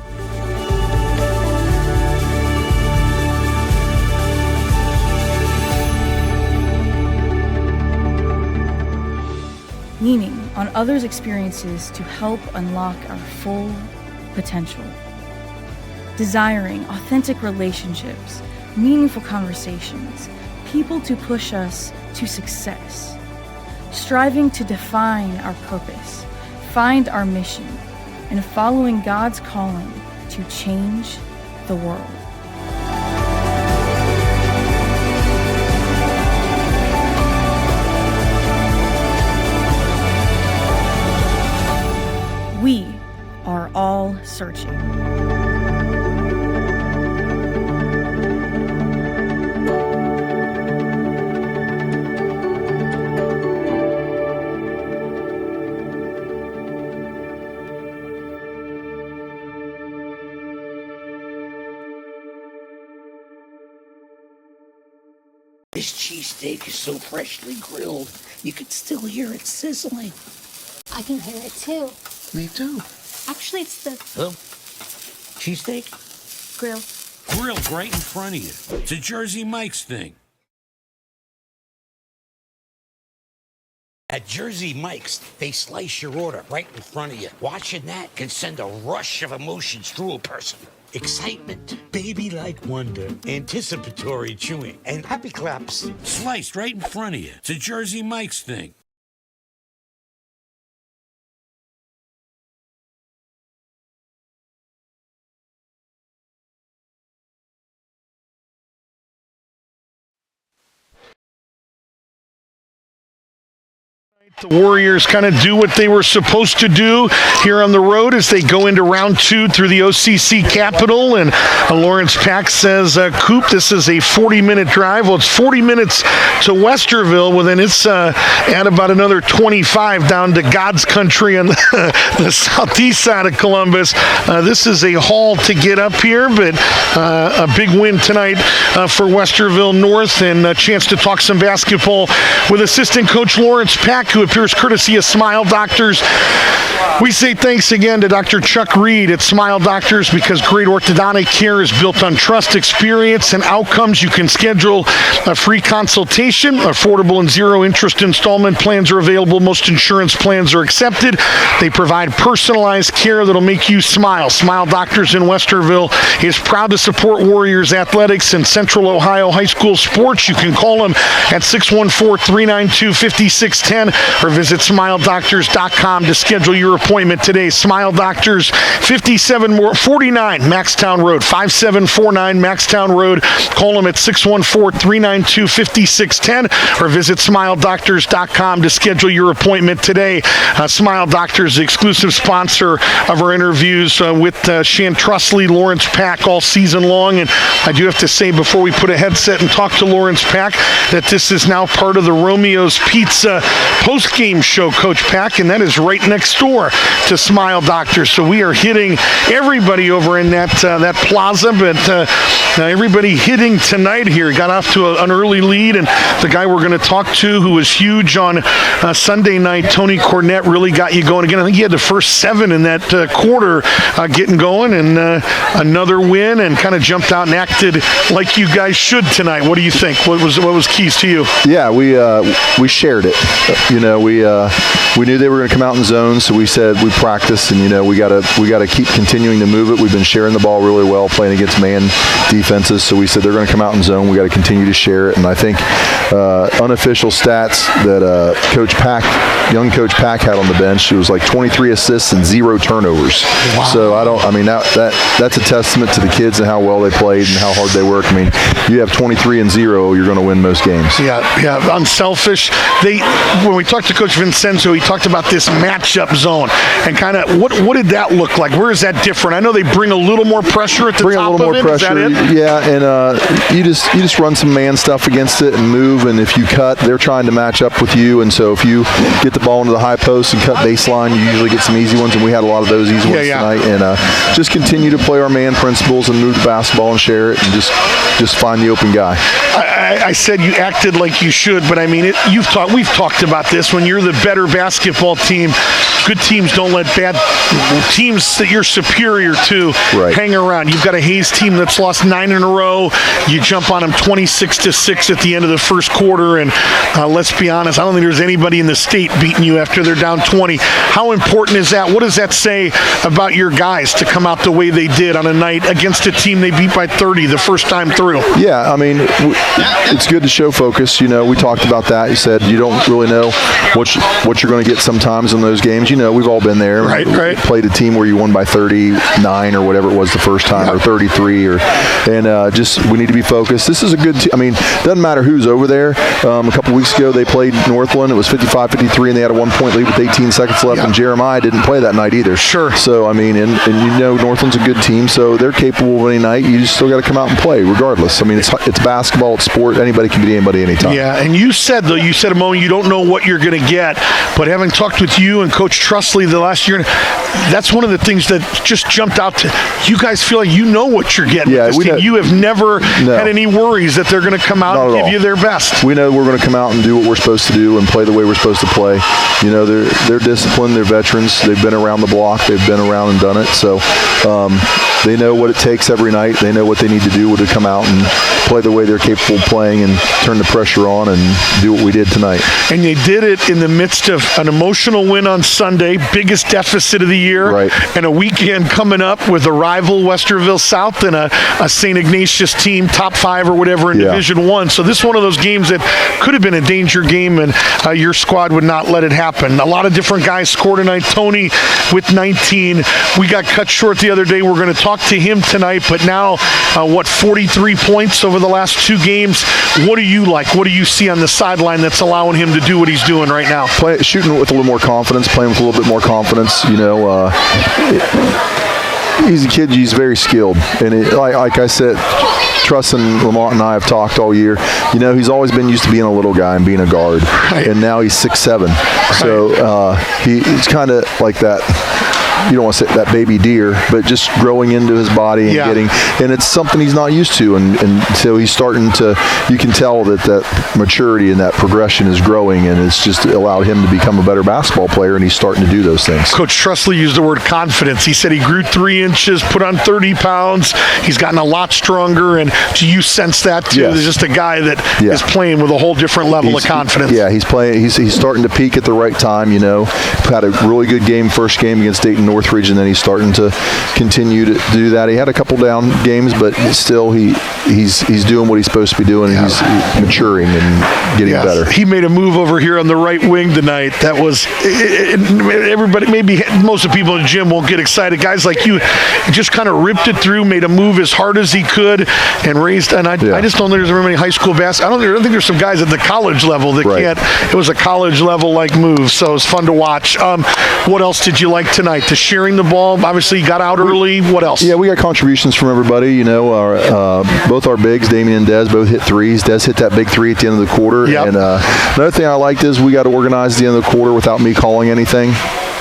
Leaning on others' experiences to help unlock our full potential. Desiring authentic relationships, meaningful conversations, people to push us to success. Striving to define our purpose, find our mission, and following God's calling to change the world. We are all searching. This cheesesteak is so freshly grilled, you can still hear it sizzling. I can hear it too. Me too. Actually, it's the Cheesesteak? grill. Grilled right in front of you. It's a Jersey Mike's thing. At Jersey Mike's, they slice your order right in front of you. Watching that can send a rush of emotions through a person. Excitement, baby-like wonder, anticipatory chewing, and happy claps. Sliced right in front of you. It's a Jersey Mike's thing. The Warriors kind of do what they were supposed to do here on the road as they go into round two through the OCC Capital. And Lawrence Pack says, Coop, this is a 40-minute drive. Well, it's 40 minutes to Westerville. Well, then it's add about another 25 down to God's country on the southeast side of Columbus. This is a haul to get up here, but a big win tonight for Westerville North, and a chance to talk some basketball with assistant coach Lawrence Pack, who appears courtesy of Smile Doctors. We say thanks again to Dr. Chuck Reed at Smile Doctors, because great orthodontic care is built on trust, experience, and outcomes. You can schedule a free consultation. Affordable and zero-interest installment plans are available. Most insurance plans are accepted. They provide personalized care that'll make you smile. Smile Doctors in Westerville is proud to support Warriors athletics and Central Ohio high school sports. You can call them at 614-392-5610. or visit smiledoctors.com to schedule your appointment today. Smile Doctors, 5749 Maxtown Road, 5749 Maxtown Road. Call them at 614-392-5610 or visit smiledoctors.com to schedule your appointment today. Smile Doctors, the exclusive sponsor of our interviews with Shan Trusley, Lawrence Pack all season long. And I do have to say before we put a headset and talk to Lawrence Pack that this is now part of the Romeo's Pizza post-game show, Coach Pack, and that is right next door to Smile Doctors. So we are hitting everybody over in that plaza, but everybody hitting tonight here. Got off to an early lead, and the guy we're going to talk to who was huge on Sunday night, Tony Cornett, really got you going again. I think he had the first 7 in that quarter getting going, and another win, and kind of jumped out and acted like you guys should tonight. What do you think? What was keys to you? Yeah, we shared it. We knew they were going to come out in zone, so we said we practiced, and we got to keep continuing to move it. We've been sharing the ball really well, playing against man defenses. So we said they're going to come out in zone. We got to continue to share it. And I think unofficial stats that young Coach Pack had on the bench, it was like 23 assists and 0 turnovers. Wow. So that's a testament to the kids and how well they played and how hard they work. I mean, you have 23 and 0, you're going to win most games. Yeah, unselfish. When we talked to Coach Vincenzo, he talked about this matchup zone and kind of what did that look like? Where is that different? I know they bring a little more pressure at the top of it. Is that it? Yeah, and you just run some man stuff against it and move, and if you cut, they're trying to match up with you, and so if you get the ball into the high post and cut baseline, you usually get some easy ones, and we had a lot of those easy ones tonight. And just continue to play our man principles and move the basketball and share it, and just find the open guy. I said you acted like you should, but I mean, we've talked about this. When you're the better basketball team, good teams don't let bad teams that you're superior to hang around. You've got a Hayes team that's lost 9 in a row. You jump on them 26-6 at the end of the first quarter, and let's be honest, I don't think there's anybody in the state beating you after they're down 20. How important is that? What does that say about your guys to come out the way they did on a night against a team they beat by 30 the first time through? Yeah, I mean, it's good to show focus. We talked about that. You said you don't really know what you're going to get sometimes in those games. We've all been there. Right. Played a team where you won by 39 or whatever it was the first time, or 33, we need to be focused. This is a good doesn't matter who's over there. A couple weeks ago they played Northland. It was 55-53, and they had a 1-point lead with 18 seconds left, and Jeremiah didn't play that night either. Sure. So, Northland's a good team, so they're capable of any night. You just still got to come out and play regardless. It's basketball, it's sport. Anybody can beat anybody anytime. Yeah, and you said a moment, you don't know what you're going to get, but having talked with you and Coach Trusley the last year, that's one of the things that just jumped out to you guys. Feel like you know what you're getting with this team. You have never had any worries that they're going to come out and give you their best. We know we're going to come out and do what we're supposed to do and play the way we're supposed to play. They're disciplined, they're veterans, they've been around the block, they've been around and done it, so they know what it takes every night. They know what they need to do to come out and play the way they're capable of playing and turn the pressure on and do what we did tonight. And they did it in the midst of an emotional win on Sunday, biggest deficit of the year, and a weekend coming up with a rival Westerville South and a St. Ignatius team, top 5 or whatever in Division I. So this is one of those games that could have been a danger game, and your squad would not let it happen. A lot of different guys scored tonight. Tony with 19. We got cut short the other day. We're going to talk to him tonight, but now, 43 points over the last 2 games. What do you like? What do you see on the sideline that's allowing him to do what he's doing right now? Shooting with a little more confidence, playing with a little bit more confidence. He's a kid. He's very skilled, and like I said, Truss and Lamont and I have talked all year. He's always been used to being a little guy and being a guard, and now he's 6'7". So he's kind of like that. You don't want to say that baby deer, but just growing into his body and and it's something he's not used to, and so he's starting to. You can tell that maturity and that progression is growing, and it's just allowed him to become a better basketball player, and he's starting to do those things. Coach Trusley used the word confidence. He said he grew 3 inches, put on 30 pounds. He's gotten a lot stronger, and do you sense that too? Yes. There's just a guy that is playing with a whole different level of confidence. He's playing. He's starting to peak at the right time. Had a really good game, first game against Dayton North region, and he's starting to continue to do that. He had a couple down games, but still he's doing what he's supposed to be doing, and he's maturing and getting better. He made a move over here on the right wing tonight. That was everybody. Maybe most of the people in the gym won't get excited. Guys like you just kind of ripped it through, made a move as hard as he could, and raised. And I just don't think there's very many high school basketball. I don't think there's some guys at the college level that can't. It was a college level like move, so it was fun to watch. What else did you like tonight? The sharing the ball. Obviously, you got out early. What else? Yeah, we got contributions from everybody. You know, both our bigs, Damian and Dez, both hit threes. Dez hit that big three at the end of the quarter. Yep. And another thing I liked is we got organized at the end of the quarter without me calling anything.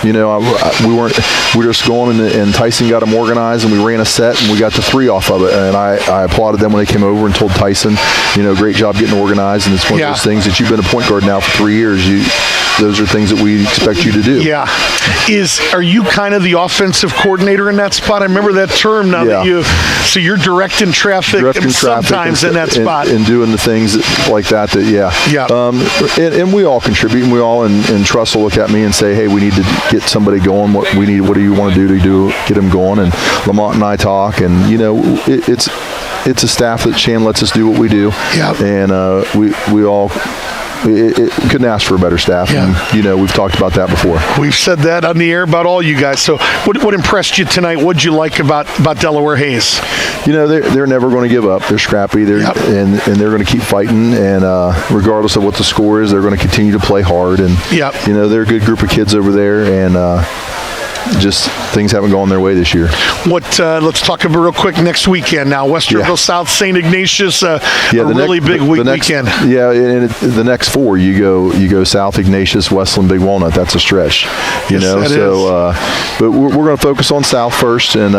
You know, we were just going, and Tyson got them organized, and we ran a set, and we got the three off of it. And I applauded them when they came over and told Tyson, you know, great job getting organized. And it's one of those things that you've been a point guard now for 3 years. Those are things that we expect you to do. Yeah. Are you kind of the offensive coordinator in that spot? I remember that term now that so you're directing traffic sometimes in that spot. And doing the things like that, and we all contribute, and we all, and Truss will look at me and say, hey, we need to get somebody going. What do you want to do get them going? And Lamont and I talk, and, you know, it's a staff that Shan lets us do what we do. Yeah. And we all it couldn't ask for a better staff. Yeah. And, you know, we've talked about that before. We've said that on the air about all you guys. So what impressed you tonight? What did you like about Delaware Hayes? You know, they're never going to give up. They're scrappy. And they're going to keep fighting. And regardless of what the score is, they're going to continue to play hard. And, you know, they're a good group of kids over there. And just things haven't gone their way this year. Let's talk about real quick next weekend now. Westerville, South St. Ignatius, really big weekend. Yeah, and the next four, you go South Ignatius, Westland, Big Walnut. That's a stretch, you know. So, but we're going to focus on South first and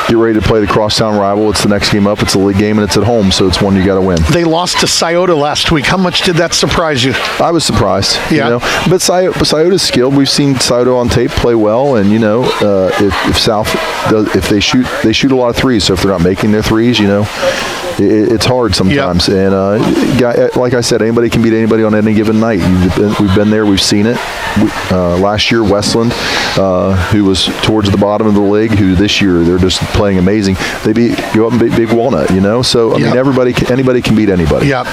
get ready to play the crosstown rival. It's the next game up. It's a league game and it's at home, so it's one you got to win. They lost to Scioto last week. How much did that surprise you? I was surprised. Yeah, you know? But Scioto's skilled. We've seen Scioto on tape play well. And, you know, if South if they shoot a lot of threes. So if they're not making their threes, you know, it's hard sometimes. And like I said, anybody can beat anybody on any given night. We've been there. We've seen it. Last year, Westland, who was towards the bottom of the league, who this year they're just playing amazing. They go up and beat Big Walnut. You know, so I mean, anybody can beat anybody. Yeah.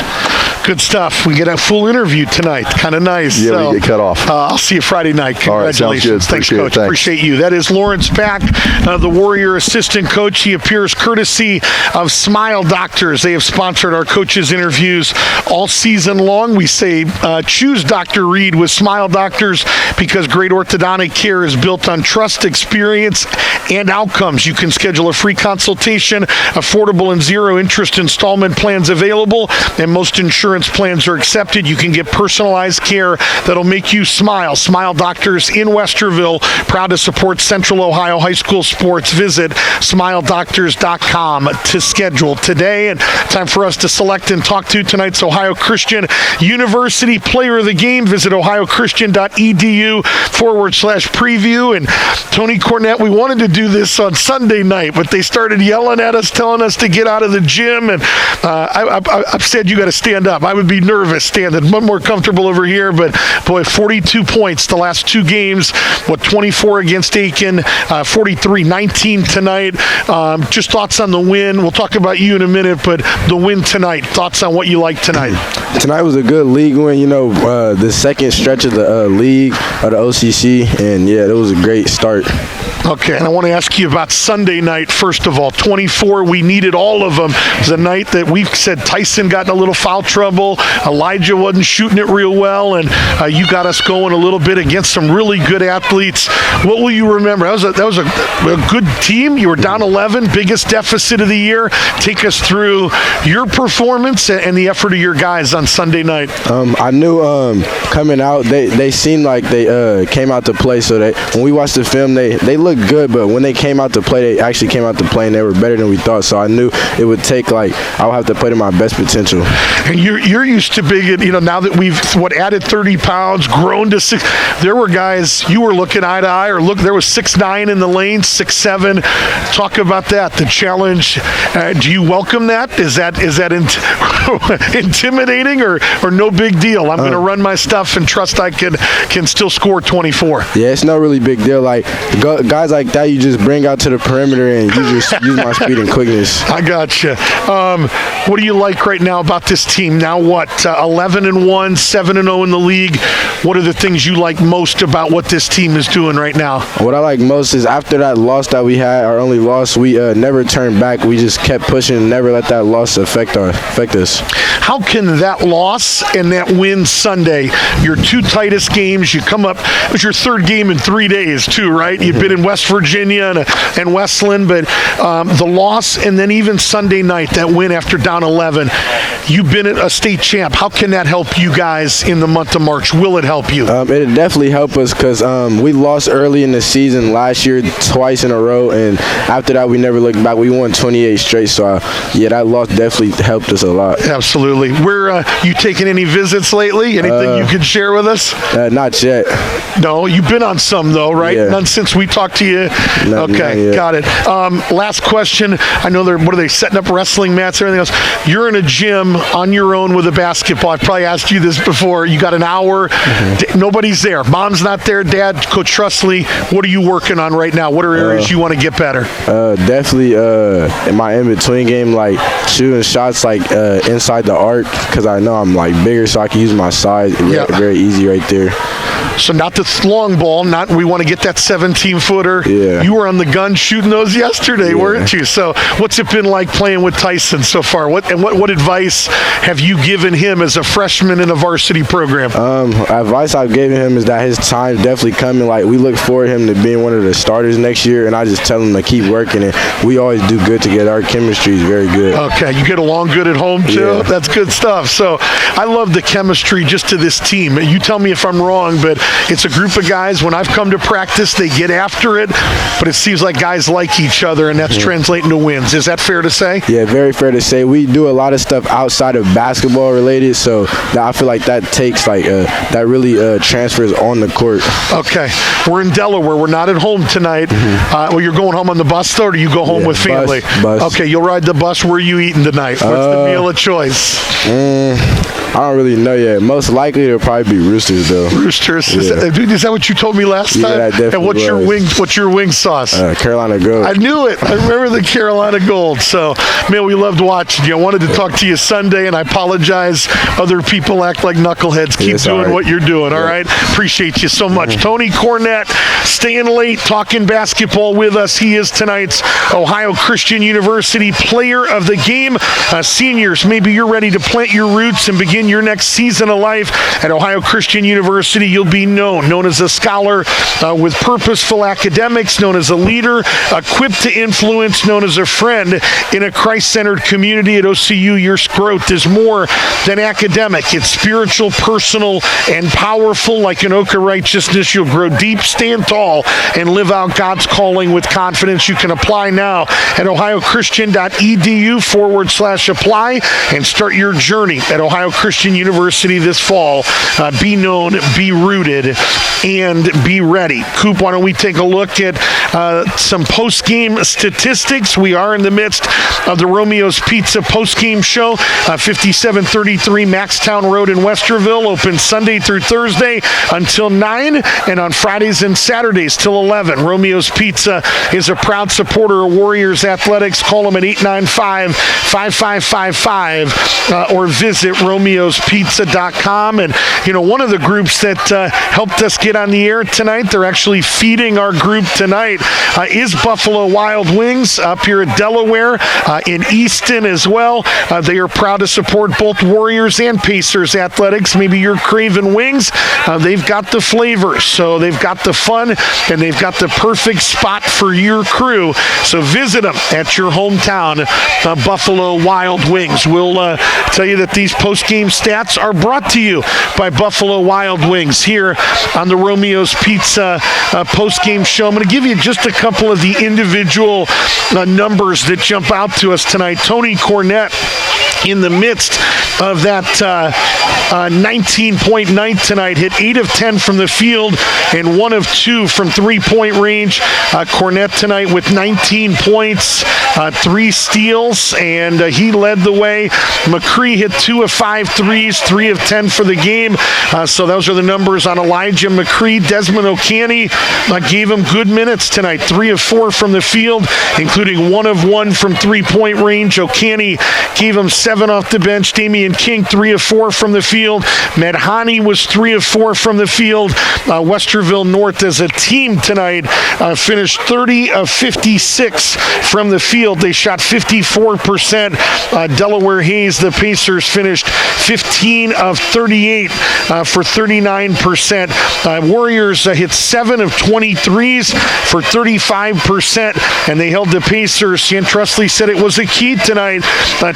Good stuff. We get a full interview tonight. Kind of nice. Yeah, so, we get cut off. I'll see you Friday night. Congratulations. All right, sounds good. Thanks, Coach. Appreciate you. That is Lawrence Pack, the Warrior assistant coach. He appears courtesy of Smile Doctors. They have sponsored our coaches' interviews all season long. We say choose Dr. Reed with Smile Doctors because great orthodontic care is built on trust, experience, and outcomes. You can schedule a free consultation, affordable and zero-interest installment plans available, and most insurance plans are accepted. You can get personalized care that'll make you smile. Smile Doctors in Westerville, proud to support Central Ohio high school sports. Visit smiledoctors.com to schedule today. And time for us to select and talk to tonight's Ohio Christian University Player of the Game. Visit ohiochristian.edu/preview. And Tony Cornett, we wanted to do this on Sunday night, but they started yelling at us, telling us to get out of the gym. And I've said you got to stand up. I would be nervous standing. Much more comfortable over here, but boy, 42 points the last two games. 24 against Aiken, 43-19 tonight. Just thoughts on the win. We'll talk about you in a minute, but the win tonight. Thoughts on what you like tonight? Tonight was a good league win. You know, the second stretch of the league of the OCC, and yeah, it was a great start. Okay, and I want to ask you about Sunday night, first of all. 24, we needed all of them. It was a night that we've said Tyson got in a little foul trouble. Elijah wasn't shooting it real well, and you got us going a little bit against some really good athletes. What will you remember? That was a good team. You were down 11, biggest deficit of the year. Take us through your performance and the effort of your guys on Sunday night. I knew coming out, they seemed like they came out to play. So when we watched the film, they looked good, but when they came out to play, they actually came out to play, and they were better than we thought. So I knew it would take, I would have to play to my best potential. And you're used to big, you know, now that we've added 30 pounds, grown to 6. There were guys you were looking eye to eye, or there was 6'9" in the lane, 6'7". Talk about that, the challenge. Do you welcome that? Is that intimidating or no big deal? I'm going to run my stuff and trust I can still score 24. Yeah, it's no really big deal. Like guys like that, you just bring out to the perimeter and you just use my speed and quickness. I gotcha. What do you like right now about this team? Now what? 11-1, 7-0 in the league. What are the things you like most about what this team is doing right now? What I like most is after that loss that we had, our only loss, we never turned back. We just kept pushing and never let that loss affect us. How can that loss and that win Sunday, your two tightest games, you come up, it was your third game in 3 days too, right? You've been in West Virginia and Westland, but the loss and then even Sunday night, that win after down 11, you've been a state champ. How can that help you guys in the month of March? Will it help you? It'll definitely help us because we lost early in the season last year twice in a row, and after that we never looked back. We won 28 straight, so that loss definitely helped us a lot. Absolutely. Where you taking any visits lately? Anything you could share with us? Not yet. No, you've been on some though, right? Yeah. None since we talked to you. Okay, got it. Last question. I know what are they setting up wrestling mats and everything else? You're in a gym on your own with a basketball. I've probably asked you this before. You got an hour. Nobody's there. Mom's not there. Dad, Coach Trustley. What are you working on right now? What are areas you want to get better? Definitely in my in-between game, like shooting shots like inside the arc, because I know I'm like bigger, so I can use my size. Very easy right there. So not the long ball. We want to get that 17-footer. Yeah. You were on the gun shooting those yesterday, weren't you? So what's it been like playing with Tyson so far? What advice have you given him as a freshman in a varsity program? Advice I've given him is that his time's definitely coming. Like, we look forward to him to being one of the starters next year, and I just tell him to keep working, and we always do good together. Our chemistry is very good. Okay, you get along good at home too? Yeah. That's good stuff. So I love the chemistry just to this team. You tell me if I'm wrong, but it's a group of guys. When I've come to practice, they get after it, but it seems like guys like each other, and that's translating to wins. Is that fair to say? Yeah, very fair to say. We do a lot of stuff outside of basketball related, so I feel like that takes that really transfers on the court. Okay, we're in Delaware. We're not at home tonight. Well, you're going home on the bus, though, or do you go home with family? Bus. Okay, you'll ride the bus. Where are you eating tonight? What's the meal of choice? I don't really know yet. Most likely it'll probably be Roosters, though. Roosters? Yeah. Is that what you told me last time? Yeah, that definitely And what's your wing sauce? Carolina Gold. I knew it. I remember the Carolina Gold. So, man, we loved watching you. I wanted to talk to you Sunday, and I apologize. Other people act like knuckleheads. Keep doing what you're doing, all right? Appreciate you so much. Tony Cornett staying late, talking basketball with us. He is tonight's Ohio Christian University Player of the Game. Seniors, maybe you're ready to plant your roots and begin your next season of life at Ohio Christian University. You'll be known as a scholar with purposeful academics, known as a leader, equipped to influence, known as a friend in a Christ-centered community at OCU. Your growth is more than academic. It's spiritual, personal, and powerful. Like an oak of righteousness, you'll grow deep, stand tall, and live out God's calling with confidence. You can apply now at ohiochristian.edu/apply and start your journey at Ohio Christian University this fall. Be known, be rooted, and be ready. Coop, why don't we take a look at some post-game statistics? We are in the midst of the Romeo's Pizza post-game show. 5733 Maxtown Road in Westerville, open Sunday through Thursday until 9, and on Fridays and Saturdays till 11. Romeo's Pizza is a proud supporter of Warriors Athletics. Call them at 895-5555 or visit romeospizza.com. And, one of the groups that helped us get on the air tonight, they're actually feeding our group tonight, is Buffalo Wild Wings up here at Delaware, in Easton as well. They are proud to support both Warriors and Pacers Athletics. Maybe you're craving wings. They've got the flavors, so they've got the fun, and they've got the perfect spot for your crew. So visit them at your hometown, Buffalo Wild Wings. We'll tell you that these post-game stats are brought to you by Buffalo Wild Wings here on the Romeo's Pizza post-game show. I'm going to give you just a couple of the individual numbers that jump out to us tonight. Tony Cornett in the midst of that 19-point night tonight. Hit 8 of 10 from the field and 1 of 2 from three-point range. Cornett tonight with 19 points, 3 steals, and he led the way. McCree hit 2 of 5 threes, 3 of 10 for the game. So those are the numbers on Elijah McCree. Desmond O'Canny gave him good minutes tonight. 3 of 4 from the field, including 1 of 1 from three-point range. O'Canny gave him 7 off the bench. Damian King, 3 of 4 from the field. Medhani was 3 of 4 from the field. Westerville North as a team tonight finished 30 of 56 from the field. They shot 54%. Delaware Hayes, the Pacers, finished 15 of 38 for 39%. Warriors hit 7 of 23s for 35%, and they held the Pacers. Stan Trusley said it was a key tonight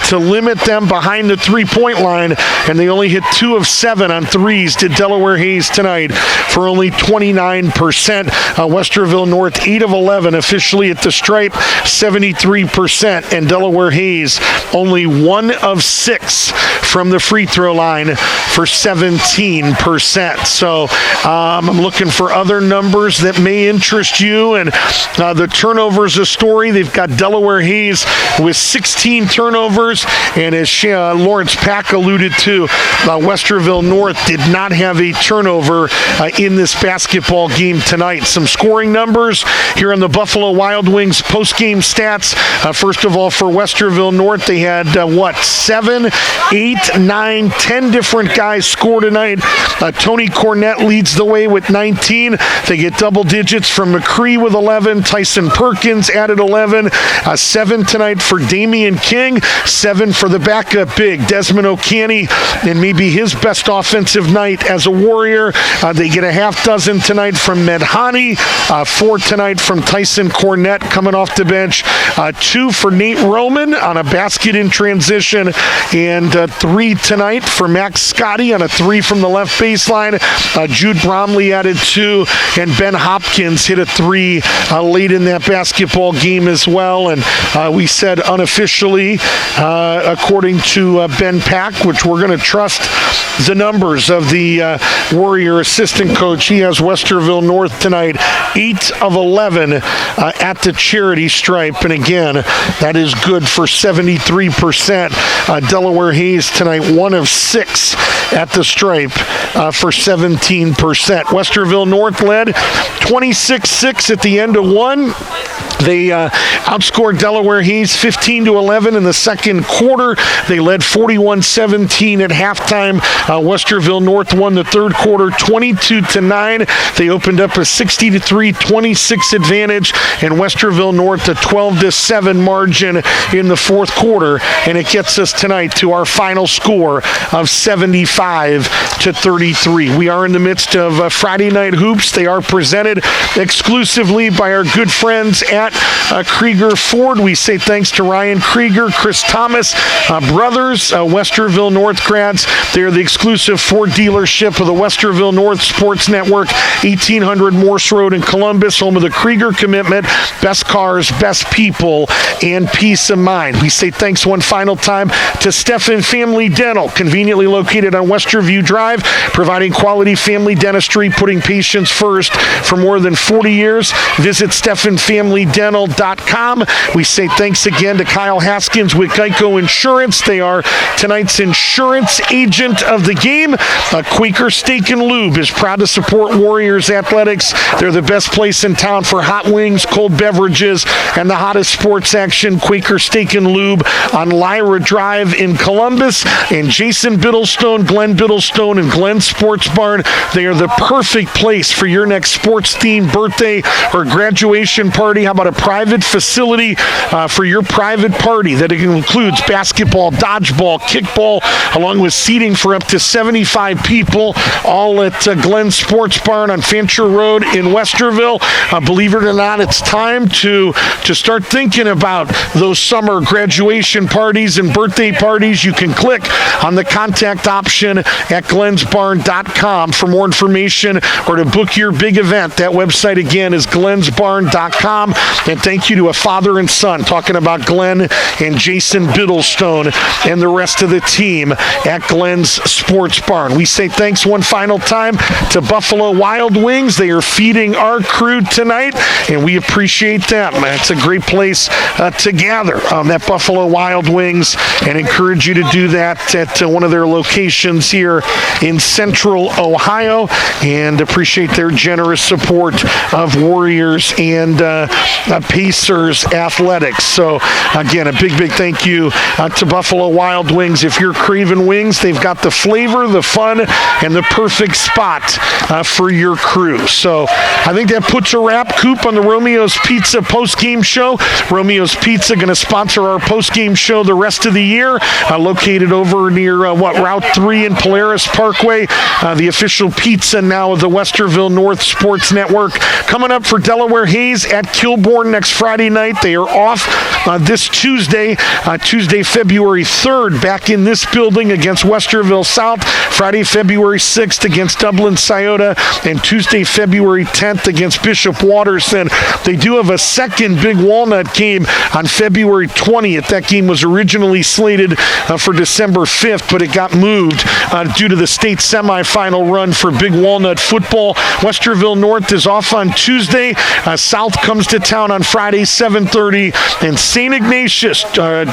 to limit them behind the three-point line, and they only hit 2 of 7 on threes, did Delaware Hayes tonight, for only 29%. Westerville North, 8 of 11 officially at the stripe, 73%, and Delaware Hayes only 1 of 6 from the free throw line for 17%. So I'm looking for other numbers that may interest you, and the turnovers a story. They've got Delaware Hayes with 16 turnovers, and as Lawrence Pack alluded to, Westerville North did not have a turnover in this basketball game tonight. Some scoring numbers here on the Buffalo Wild Wings post-game stats. First of all, for Westerville North, they had 7, 8, 9, 10 different guys score tonight. Tony Cornett leads the way with 19. They get double digits from McCree with 11. Tyson Perkins added 11. 7 tonight for Damian King. 7 for the backup big, Desmond O'Canny, and maybe his best offensive night as a Warrior. They get a half dozen tonight from Medhani. 4 tonight from Tyson Cornett coming off the bench. 2 for Nate Roman on a basket in transition, and 3 tonight for Max Scotty on a 3 from the left baseline. Jude Bromley added 2, and Ben Hopkins hit a 3 late in that basketball game as well. And we said unofficially, according to Ben Pack, which we're going to trust the numbers of the Warrior assistant coach, he has Westerville North tonight 8 of 11 at the charity stripe, and again, that is good for 73%. Delaware Hayes tonight 1 of 6 at the stripe for 17%. Westerville North led 26-6 at the end of 1. They outscored Delaware Hayes 15-11 in the second quarter. They led 41-17 at halftime. Westerville North won the third quarter 22-9. They opened up a 60-3, 26 advantage, and Westerville North a 12-7 margin in the fourth quarter. And it gets us tonight to our final score of 75-33. We are in the midst of Friday Night Hoops. They are presented exclusively by our good friends at Krieger Ford. We say thanks to Ryan Krieger, Chris Thomas, brothers, Westerville North grads. They are the exclusive Ford dealership of the Westerville North Sports Network, 1800 Morse Road in Columbus, home of the Krieger commitment. Best cars, best people, and peace of mind. We say thanks one final time to Stephan Family Dental, conveniently located on Westerview Drive, providing quality family dentistry, putting patients first for more than 40 years. Visit StephanFamilyDental.com. We say thanks again to Kyle Haskins with Geico Insurance. They are tonight's insurance agent of the game. Quaker Steak and Lube is proud to support Warriors Athletics. They're the best place in town for hot wings, cold beverages, and the hottest sports action. Quaker Steak and Lube on Lyra Drive in Columbus. And Jason Biddlestone, Glenn Biddlestone, and Glenn Sports Barn. They are the perfect place for your next sports-themed birthday or graduation party. How about a private facility for your private party that includes basketball, dodgeball, kickball, along with seating for up to 75 people, all at Glenn Sports Barn on Fancher Road in Westerville. Believe it or not, it's time to start thinking about those summer graduation parties and birthday parties. You can click on the contact option at glensbarn.com for more information or to book your big event. That website again is glensbarn.com. And thank you to a father and son talking about Glenn and Jason Biddlestone Stone and the rest of the team at Glenn's Sports Barn. We say thanks one final time to Buffalo Wild Wings. They are feeding our crew tonight, and we appreciate them. It's a great place to gather at Buffalo Wild Wings, and encourage you to do that at one of their locations here in Central Ohio, and appreciate their generous support of Warriors and Pacers athletics. So again, a big thank you to Buffalo Wild Wings. If you're craving wings, they've got the flavor, the fun, and the perfect spot for your crew. So I think that puts a wrap, Coop, on the Romeo's Pizza post-game show. Romeo's Pizza going to sponsor our post-game show the rest of the year, located over near Route 3 in Polaris Parkway, the official pizza now of the Westerville North Sports Network. Coming up for Delaware Hayes at Kilbourne next Friday night. They are off this Tuesday, February 3rd, back in this building against Westerville South. Friday, February 6th against Dublin Scioto, and Tuesday, February 10th against Bishop Watterson. They do have a second Big Walnut game on February 20th. That game was originally slated for December 5th, but it got moved due to the state semifinal run for Big Walnut football. Westerville North is off on Tuesday. South comes to town on Friday, 7:30, and St. Ignatius,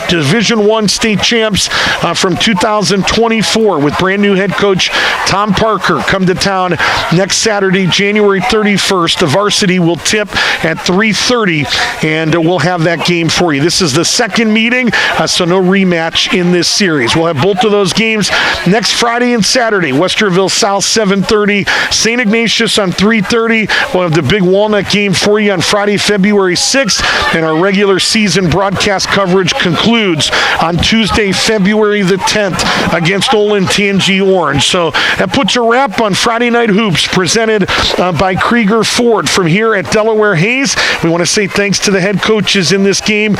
Division I state champs from 2024 with brand new head coach Tom Parker, come to town next Saturday, January 31st. The varsity will tip at 3:30, and we'll have that game for you. This is the second meeting, so no rematch in this series. We'll have both of those games next Friday and Saturday. Westerville South, 7:30. St. Ignatius on 3:30. We'll have the Big Walnut game for you on Friday, February 6th, and our regular season broadcast coverage concludes on Tuesday, February the 10th against Olentangy Orange. So that puts a wrap on Friday Night Hoops, presented by Krieger Ford from here at Delaware Hayes. We want to say thanks to the head coaches in this game.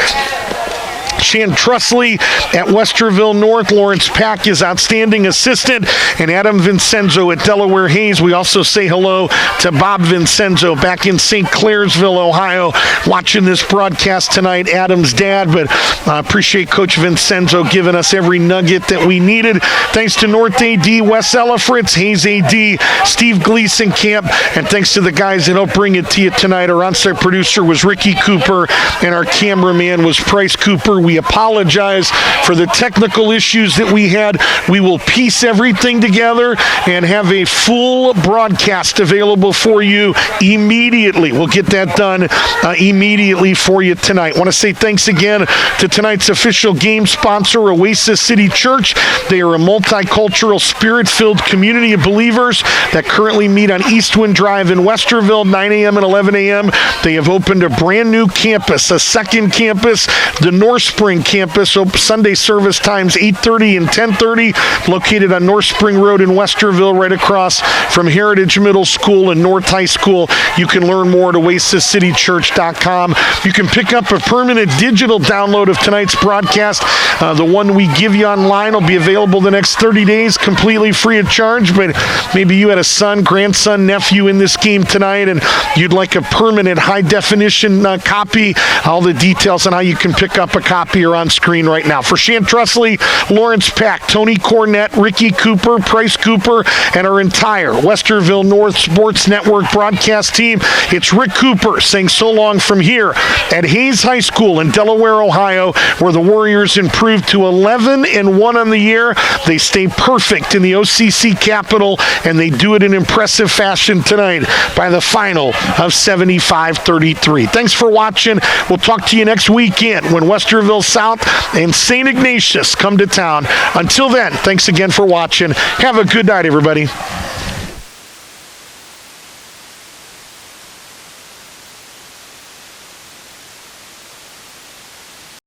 Shan Trusley at Westerville North, Lawrence Pack is outstanding assistant, and Adam Vincenzo at Delaware Hayes. We also say hello to Bob Vincenzo back in St. Clairsville, Ohio, watching this broadcast tonight, Adam's dad. But I appreciate Coach Vincenzo giving us every nugget that we needed. Thanks to North AD Wes Elifritz, Hayes AD Steve Gleason Camp, and thanks to the guys that helped bring it to you tonight. Our on-site producer was Ricky Cooper, and our cameraman was Price Cooper. We apologize for the technical issues that we had. We will piece everything together and have a full broadcast available for you immediately. We'll get that done immediately for you tonight. I want to say thanks again to tonight's official game sponsor, Oasis City Church. They are a multicultural, spirit-filled community of believers that currently meet on Eastwind Drive in Westerville, 9 a.m. and 11 a.m. They have opened a brand new campus, a second campus, the North Spring campus. Sunday service times 8:30 and 10:30, located on North Spring Road in Westerville, right across from Heritage Middle School and North High School. You can learn more at oasiscitychurch.com. You can pick up a permanent digital download of tonight's broadcast. The one we give you online will be available the next 30 days, completely free of charge. But maybe you had a son, grandson, nephew in this game tonight, and you'd like a permanent high-definition copy. All the details on how you can pick up a copy are on screen right now. For Shan Trusley, Lawrence Pack, Tony Cornett, Ricky Cooper, Price Cooper, and our entire Westerville North Sports Network broadcast team, it's Rick Cooper saying so long from here at Hayes High School in Delaware, Ohio, where the Warriors improved to 11-1 on the year. They stay perfect in the OCC Capital, and they do it in impressive fashion tonight by the final of 75-33. Thanks for watching. We'll talk to you next weekend when Westerville South and St. Ignatius come to town. Until then, thanks again for watching. Have a good night, everybody.